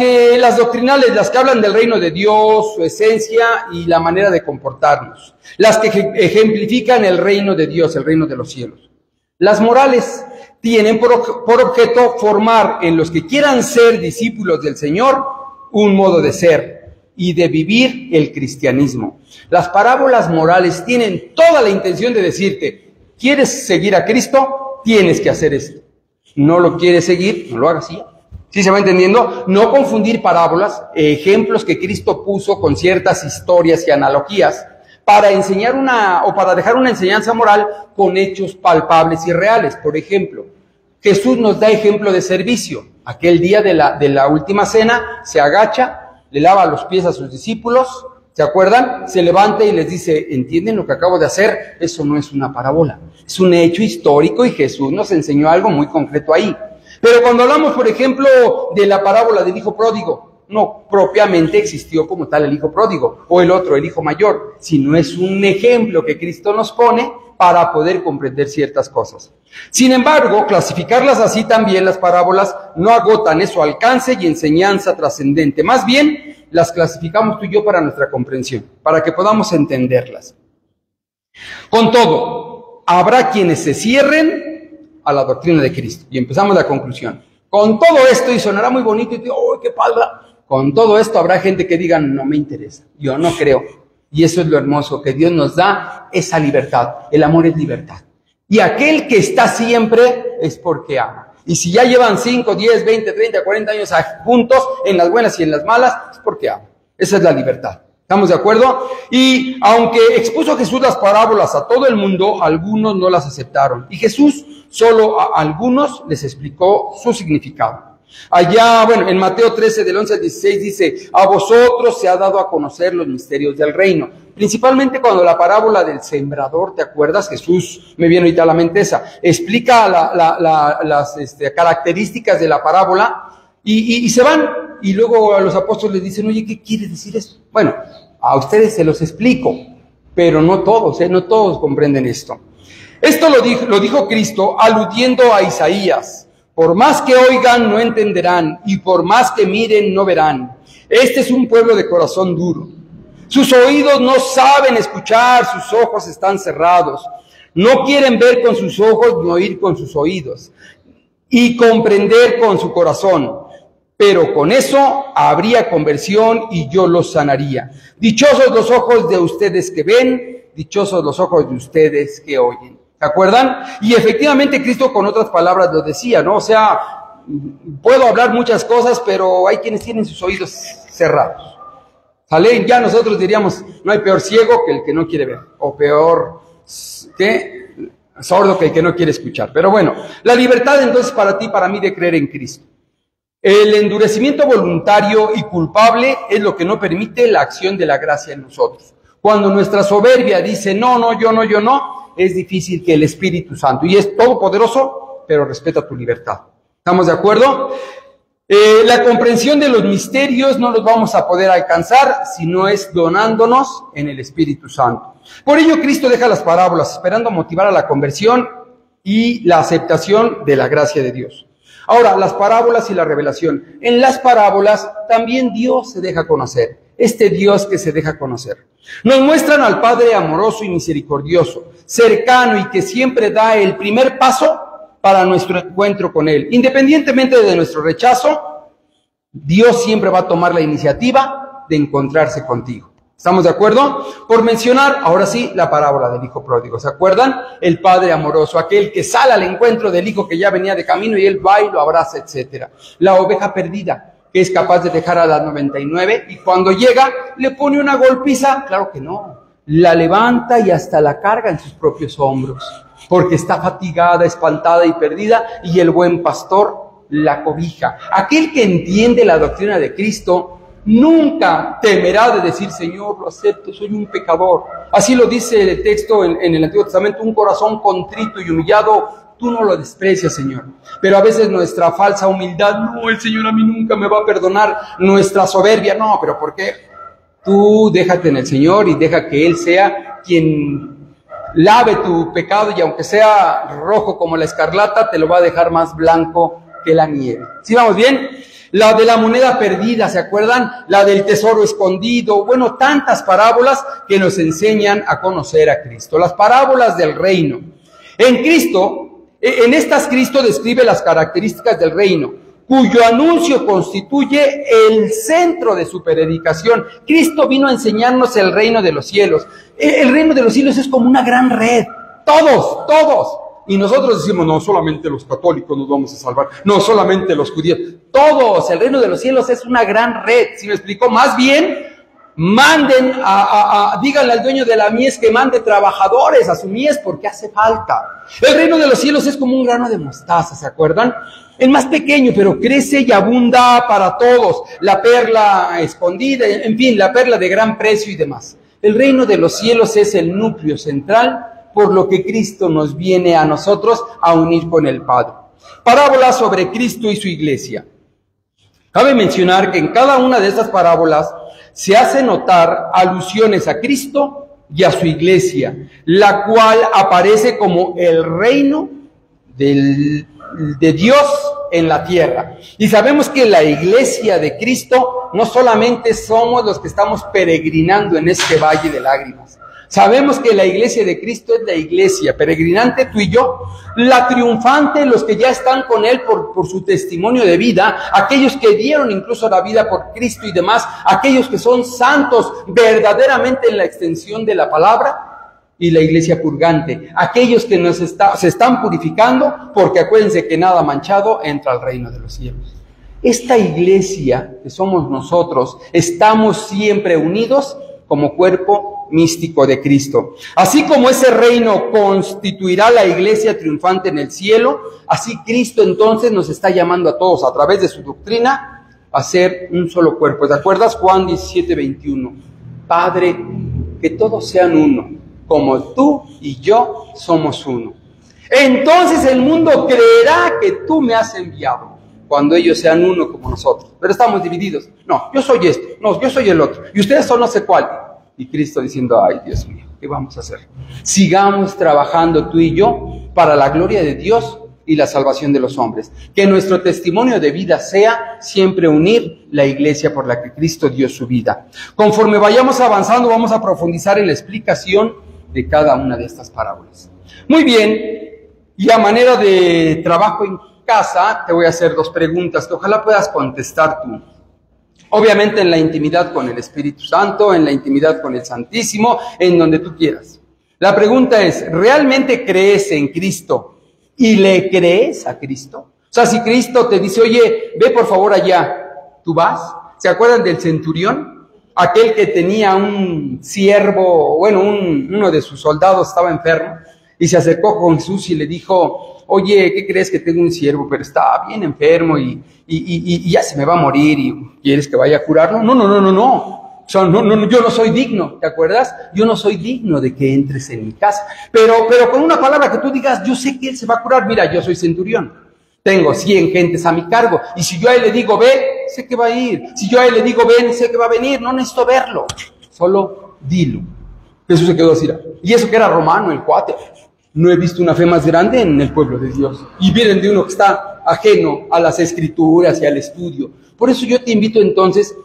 doctrinales, las que hablan del reino de Dios, su esencia y la manera de comportarnos. Las que ejemplifican el reino de Dios, el reino de los cielos. Las morales tienen por objeto formar en los que quieran ser discípulos del Señor un modo de ser y de vivir el cristianismo. Las parábolas morales tienen toda la intención de decirte: ¿quieres seguir a Cristo? Tienes que hacer esto. ¿No lo quieres seguir? No lo hagas así. ¿Sí se va entendiendo? No confundir parábolas, ejemplos que Cristo puso con ciertas historias y analogías para enseñar para dejar una enseñanza moral con hechos palpables y reales. Por ejemplo, Jesús nos da ejemplo de servicio. Aquel día de la última cena se agacha, le lava los pies a sus discípulos, ¿se acuerdan? Se levanta y les dice: ¿entienden lo que acabo de hacer? Eso no es una parábola, es un hecho histórico y Jesús nos enseñó algo muy concreto ahí. Pero cuando hablamos, por ejemplo, de la parábola del hijo pródigo, no propiamente existió como tal el hijo pródigo o el otro, el hijo mayor, sino es un ejemplo que Cristo nos pone para poder comprender ciertas cosas. Sin embargo, clasificarlas así también, las parábolas, no agotan su alcance y enseñanza trascendente. Más bien, las clasificamos tú y yo para nuestra comprensión, para que podamos entenderlas. Con todo, habrá quienes se cierren a la doctrina de Cristo. Y empezamos la conclusión. Con todo esto, y sonará muy bonito, y digo: ¡oh, qué padre! Con todo esto habrá gente que diga, no me interesa, yo no creo. Y eso es lo hermoso, que Dios nos da esa libertad. El amor es libertad. Y aquel que está siempre es porque ama. Y si ya llevan 5, 10, 20, 30, 40 años juntos, en las buenas y en las malas, es porque ama. Esa es la libertad. ¿Estamos de acuerdo? Y aunque expuso Jesús las parábolas a todo el mundo, algunos no las aceptaron. Y Jesús solo a algunos les explicó su significado. Allá, bueno, en Mateo 13, del 11 al 16 dice, a vosotros se ha dado a conocer los misterios del reino. Principalmente cuando la parábola del sembrador, ¿te acuerdas? Jesús, me viene ahorita a la mente esa, explica las características de la parábola y se van. Y luego a los apóstoles les dicen, oye, ¿qué quiere decir eso? Bueno, a ustedes se los explico, pero no todos comprenden esto. Esto lo dijo Cristo aludiendo a Isaías. Por más que oigan, no entenderán, y por más que miren, no verán. Este es un pueblo de corazón duro. Sus oídos no saben escuchar, sus ojos están cerrados. No quieren ver con sus ojos ni oír con sus oídos, y comprender con su corazón. Pero con eso habría conversión y yo los sanaría. Dichosos los ojos de ustedes que ven, dichosos los ojos de ustedes que oyen. ¿Se acuerdan? Y efectivamente Cristo con otras palabras lo decía, ¿no? O sea, puedo hablar muchas cosas, pero hay quienes tienen sus oídos cerrados. ¿Sale? Ya nosotros diríamos, no hay peor ciego que el que no quiere ver, o peor, ¿qué? Sordo que el que no quiere escuchar. Pero bueno, la libertad entonces para ti, para mí, de creer en Cristo. El endurecimiento voluntario y culpable es lo que no permite la acción de la gracia en nosotros. Cuando nuestra soberbia dice, no, yo no, es difícil que el Espíritu Santo, y es todopoderoso, pero respeta tu libertad. ¿Estamos de acuerdo? La comprensión de los misterios no los vamos a poder alcanzar si no es donándonos en el Espíritu Santo. Por ello Cristo deja las parábolas, esperando motivar a la conversión y la aceptación de la gracia de Dios. Ahora, las parábolas y la revelación. En las parábolas también Dios se deja conocer. Este Dios que se deja conocer. Nos muestran al Padre amoroso y misericordioso, cercano y que siempre da el primer paso para nuestro encuentro con Él. Independientemente de nuestro rechazo, Dios siempre va a tomar la iniciativa de encontrarse contigo. ¿Estamos de acuerdo? Por mencionar, ahora sí, la parábola del hijo pródigo. ¿Se acuerdan? El padre amoroso, aquel que sale al encuentro del hijo que ya venía de camino y él va y lo abraza, etc. La oveja perdida, que es capaz de dejar a las 99 y cuando llega le pone una golpiza. Claro que no. La levanta y hasta la carga en sus propios hombros, porque está fatigada, espantada y perdida, y el buen pastor la cobija. Aquel que entiende la doctrina de Cristo nunca temerá de decir, Señor, lo acepto, soy un pecador. Así lo dice el texto en el Antiguo Testamento, un corazón contrito y humillado, tú no lo desprecias, Señor. Pero a veces nuestra falsa humildad, no, el Señor a mí nunca me va a perdonar. Nuestra soberbia, no, pero ¿por qué? Tú déjate en el Señor y deja que Él sea quien lave tu pecado, y aunque sea rojo como la escarlata, te lo va a dejar más blanco que la nieve. ¿Sí vamos bien? La de la moneda perdida, ¿se acuerdan? La del tesoro escondido. Bueno, tantas parábolas que nos enseñan a conocer a Cristo. Las parábolas del reino. En estas Cristo describe las características del reino, cuyo anuncio constituye el centro de su predicación. Cristo vino a enseñarnos el reino de los cielos. El reino de los cielos es como una gran red. Todos. Y nosotros decimos, no, solamente los católicos nos vamos a salvar, no, solamente los judíos. Todos, el reino de los cielos es una gran red. ¿Sí me explicó? Más bien, díganle al dueño de la mies que mande trabajadores a su mies porque hace falta. El reino de los cielos es como un grano de mostaza, ¿se acuerdan? El más pequeño, pero crece y abunda para todos. La perla escondida, en fin, la perla de gran precio y demás. El reino de los cielos es el núcleo central, por lo que Cristo nos viene a nosotros a unir con el Padre. Parábolas sobre Cristo y su iglesia. Cabe mencionar que en cada una de estas parábolas se hace notar alusiones a Cristo y a su iglesia, la cual aparece como el reino de Dios en la tierra. Y sabemos que la iglesia de Cristo no solamente somos los que estamos peregrinando en este valle de lágrimas, Sabemos que la iglesia de Cristo es la iglesia peregrinante, tú y yo, la triunfante, los que ya están con Él por su testimonio de vida, aquellos que dieron incluso la vida por Cristo y demás, aquellos que son santos verdaderamente en la extensión de la palabra, y la iglesia purgante, aquellos que se están purificando, porque acuérdense que nada manchado entra al reino de los cielos. Esta iglesia que somos nosotros, estamos siempre unidos como cuerpo místico de Cristo. Así como ese reino constituirá la iglesia triunfante en el cielo, así Cristo entonces nos está llamando a todos a través de su doctrina a ser un solo cuerpo. ¿Te acuerdas? Juan 17:21. Padre, que todos sean uno, como tú y yo somos uno. Entonces el mundo creerá que tú me has enviado, cuando ellos sean uno como nosotros. Pero estamos divididos. No, yo soy esto, no, yo soy el otro, y ustedes son no sé cuál. Y Cristo diciendo, ay Dios mío, ¿qué vamos a hacer? Sigamos trabajando tú y yo para la gloria de Dios y la salvación de los hombres. Que nuestro testimonio de vida sea siempre unir la iglesia por la que Cristo dio su vida. Conforme vayamos avanzando, vamos a profundizar en la explicación de cada una de estas parábolas. Muy bien, y a manera de trabajo en casa, te voy a hacer 2 preguntas que ojalá puedas contestar tú. Obviamente en la intimidad con el Espíritu Santo, en la intimidad con el Santísimo, en donde tú quieras. La pregunta es, ¿realmente crees en Cristo y le crees a Cristo? O sea, si Cristo te dice, oye, ve por favor allá, ¿tú vas? ¿Se acuerdan del centurión? Aquel que tenía un siervo, bueno, uno de sus soldados estaba enfermo y se acercó con Jesús y le dijo, oye, ¿qué crees? Que tengo un siervo, pero está bien enfermo y ya se me va a morir y ¿quieres que vaya a curarlo? No. O sea, no, yo no soy digno, ¿te acuerdas? Yo no soy digno de que entres en mi casa. Pero con una palabra que tú digas, yo sé que él se va a curar. Mira, yo soy centurión. Tengo 100 gentes a mi cargo. Y si yo a él le digo, ve, sé que va a ir. Si yo a él le digo, ven, sé que va a venir. No necesito verlo. Solo dilo. Jesús se quedó así. Y eso que era romano, el cuate. No he visto una fe más grande en el pueblo de Dios. Y vienen de uno que está ajeno a las escrituras y al estudio. Por eso yo te invito entonces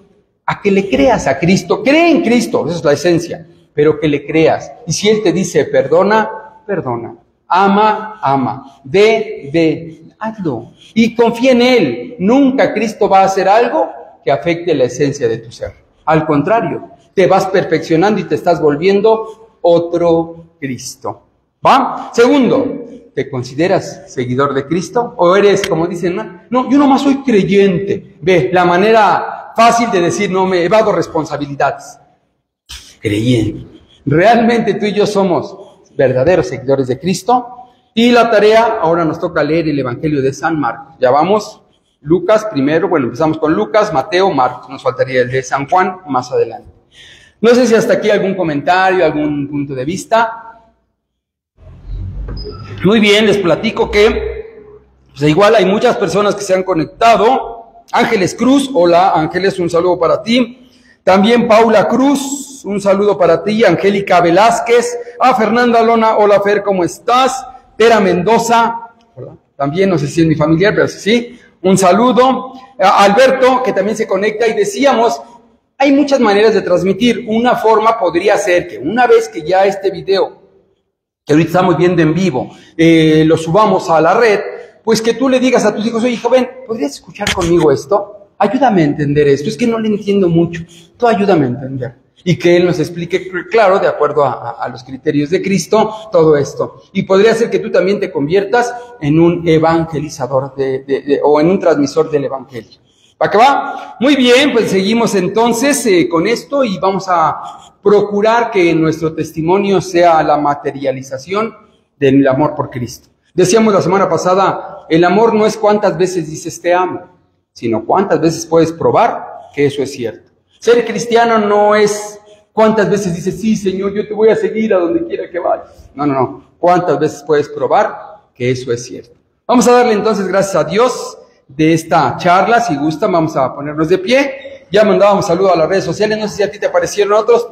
a que le creas a Cristo. Cree en Cristo, esa es la esencia. Pero que le creas. Y si Él te dice, perdona, perdona. Ama, ama. Ve. Hazlo. Y confía en Él. Nunca Cristo va a hacer algo que afecte la esencia de tu ser. Al contrario, te vas perfeccionando y te estás volviendo otro Cristo. ¿Va? Segundo, ¿te consideras seguidor de Cristo? ¿O eres, como dicen, no, yo nomás soy creyente? Ve, la manera fácil de decir, no me evado responsabilidades. Creyente. Realmente tú y yo somos verdaderos seguidores de Cristo. Y la tarea, ahora nos toca leer el Evangelio de San Marcos. Ya vamos, Lucas primero, bueno, empezamos con Lucas, Mateo, Marcos. Nos faltaría el de San Juan más adelante. No sé si hasta aquí algún comentario, algún punto de vista. Muy bien, les platico que pues igual hay muchas personas que se han conectado. Ángeles Cruz, hola Ángeles, un saludo para ti. También Paula Cruz, un saludo para ti. Angélica Velázquez, Fernanda Lona, hola Fer, ¿cómo estás? Tera Mendoza, ¿verdad? También no sé si es mi familiar, pero sí, un saludo. Alberto, que también se conecta, y decíamos, hay muchas maneras de transmitir. Una forma podría ser que una vez que ya este video, que ahorita estamos viendo en vivo, lo subamos a la red, pues que tú le digas a tus hijos, oye, joven, ¿podrías escuchar conmigo esto? Ayúdame a entender esto, es que no le entiendo mucho, tú ayúdame a entender. Y que Él nos explique, claro, de acuerdo a los criterios de Cristo, todo esto. Y podría ser que tú también te conviertas en un evangelizador o en un transmisor del Evangelio. ¿Va que va? Muy bien, pues seguimos entonces con esto y vamos a procurar que nuestro testimonio sea la materialización del amor por Cristo. Decíamos la semana pasada, el amor no es cuántas veces dices te amo, sino cuántas veces puedes probar que eso es cierto. Ser cristiano no es cuántas veces dices, sí, Señor, yo te voy a seguir a donde quiera que vayas. No. Cuántas veces puedes probar que eso es cierto. Vamos a darle entonces gracias a Dios de esta charla. Si gustan, vamos a ponernos de pie. Ya mandábamos saludos a las redes sociales. No sé si a ti te aparecieron otros.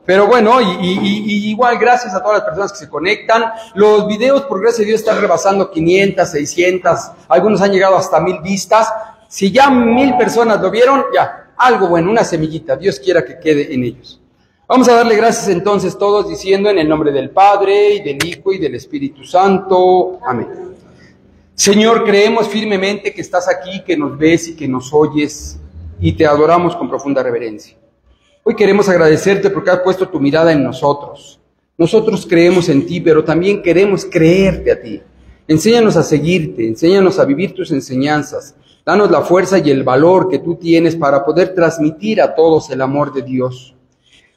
Pero bueno, y igual gracias a todas las personas que se conectan. Los videos, por gracia de Dios, están rebasando 500, 600. Algunos han llegado hasta 1000 vistas. Si ya 1000 personas lo vieron, ya. Algo bueno, una semillita, Dios quiera que quede en ellos. Vamos a darle gracias entonces todos diciendo en el nombre del Padre, y del Hijo, y del Espíritu Santo. Amén. Señor, creemos firmemente que estás aquí, que nos ves y que nos oyes, y te adoramos con profunda reverencia. Hoy queremos agradecerte porque has puesto tu mirada en nosotros. Nosotros creemos en ti, pero también queremos creerte a ti. Enséñanos a seguirte, enséñanos a vivir tus enseñanzas. Danos la fuerza y el valor que tú tienes para poder transmitir a todos el amor de Dios.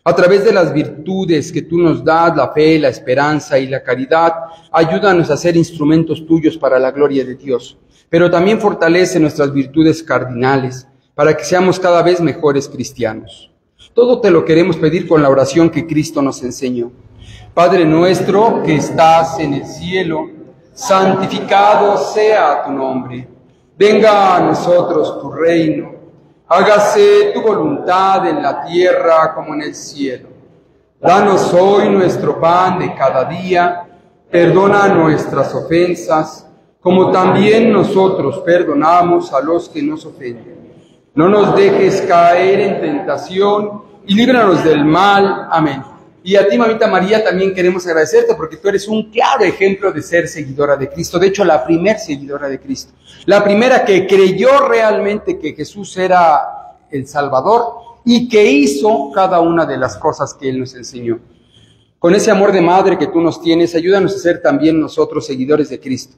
A través de las virtudes que tú nos das, la fe, la esperanza y la caridad, ayúdanos a ser instrumentos tuyos para la gloria de Dios. Pero también fortalece nuestras virtudes cardinales, para que seamos cada vez mejores cristianos. Todo te lo queremos pedir con la oración que Cristo nos enseñó. Padre nuestro que estás en el cielo, santificado sea tu nombre. Venga a nosotros tu reino. Hágase tu voluntad en la tierra como en el cielo. Danos hoy nuestro pan de cada día. Perdona nuestras ofensas, como también nosotros perdonamos a los que nos ofenden. No nos dejes caer en tentación y líbranos del mal. Amén. Y a ti, mamita María, también queremos agradecerte porque tú eres un claro ejemplo de ser seguidora de Cristo. De hecho, la primera seguidora de Cristo. La primera que creyó realmente que Jesús era el Salvador y que hizo cada una de las cosas que Él nos enseñó. Con ese amor de madre que tú nos tienes, ayúdanos a ser también nosotros seguidores de Cristo.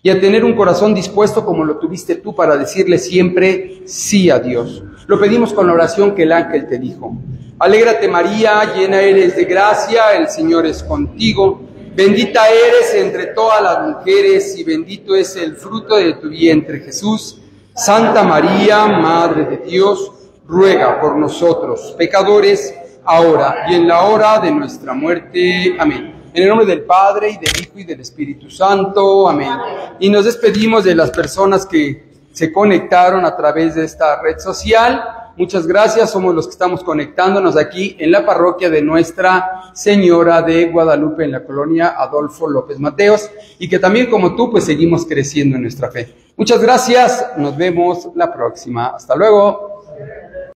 Y a tener un corazón dispuesto como lo tuviste tú para decirle siempre sí a Dios. Lo pedimos con la oración que el ángel te dijo. Alégrate María, llena eres de gracia, el Señor es contigo. Bendita eres entre todas las mujeres y bendito es el fruto de tu vientre, Jesús. Santa María, Madre de Dios, ruega por nosotros, pecadores, ahora y en la hora de nuestra muerte. Amén. En el nombre del Padre, y del Hijo, y del Espíritu Santo. Amén. Y nos despedimos de las personas que se conectaron a través de esta red social. Muchas gracias, somos los que estamos conectándonos aquí en la parroquia de Nuestra Señora de Guadalupe, en la colonia Adolfo López Mateos, y que también como tú, pues seguimos creciendo en nuestra fe. Muchas gracias, nos vemos la próxima. Hasta luego.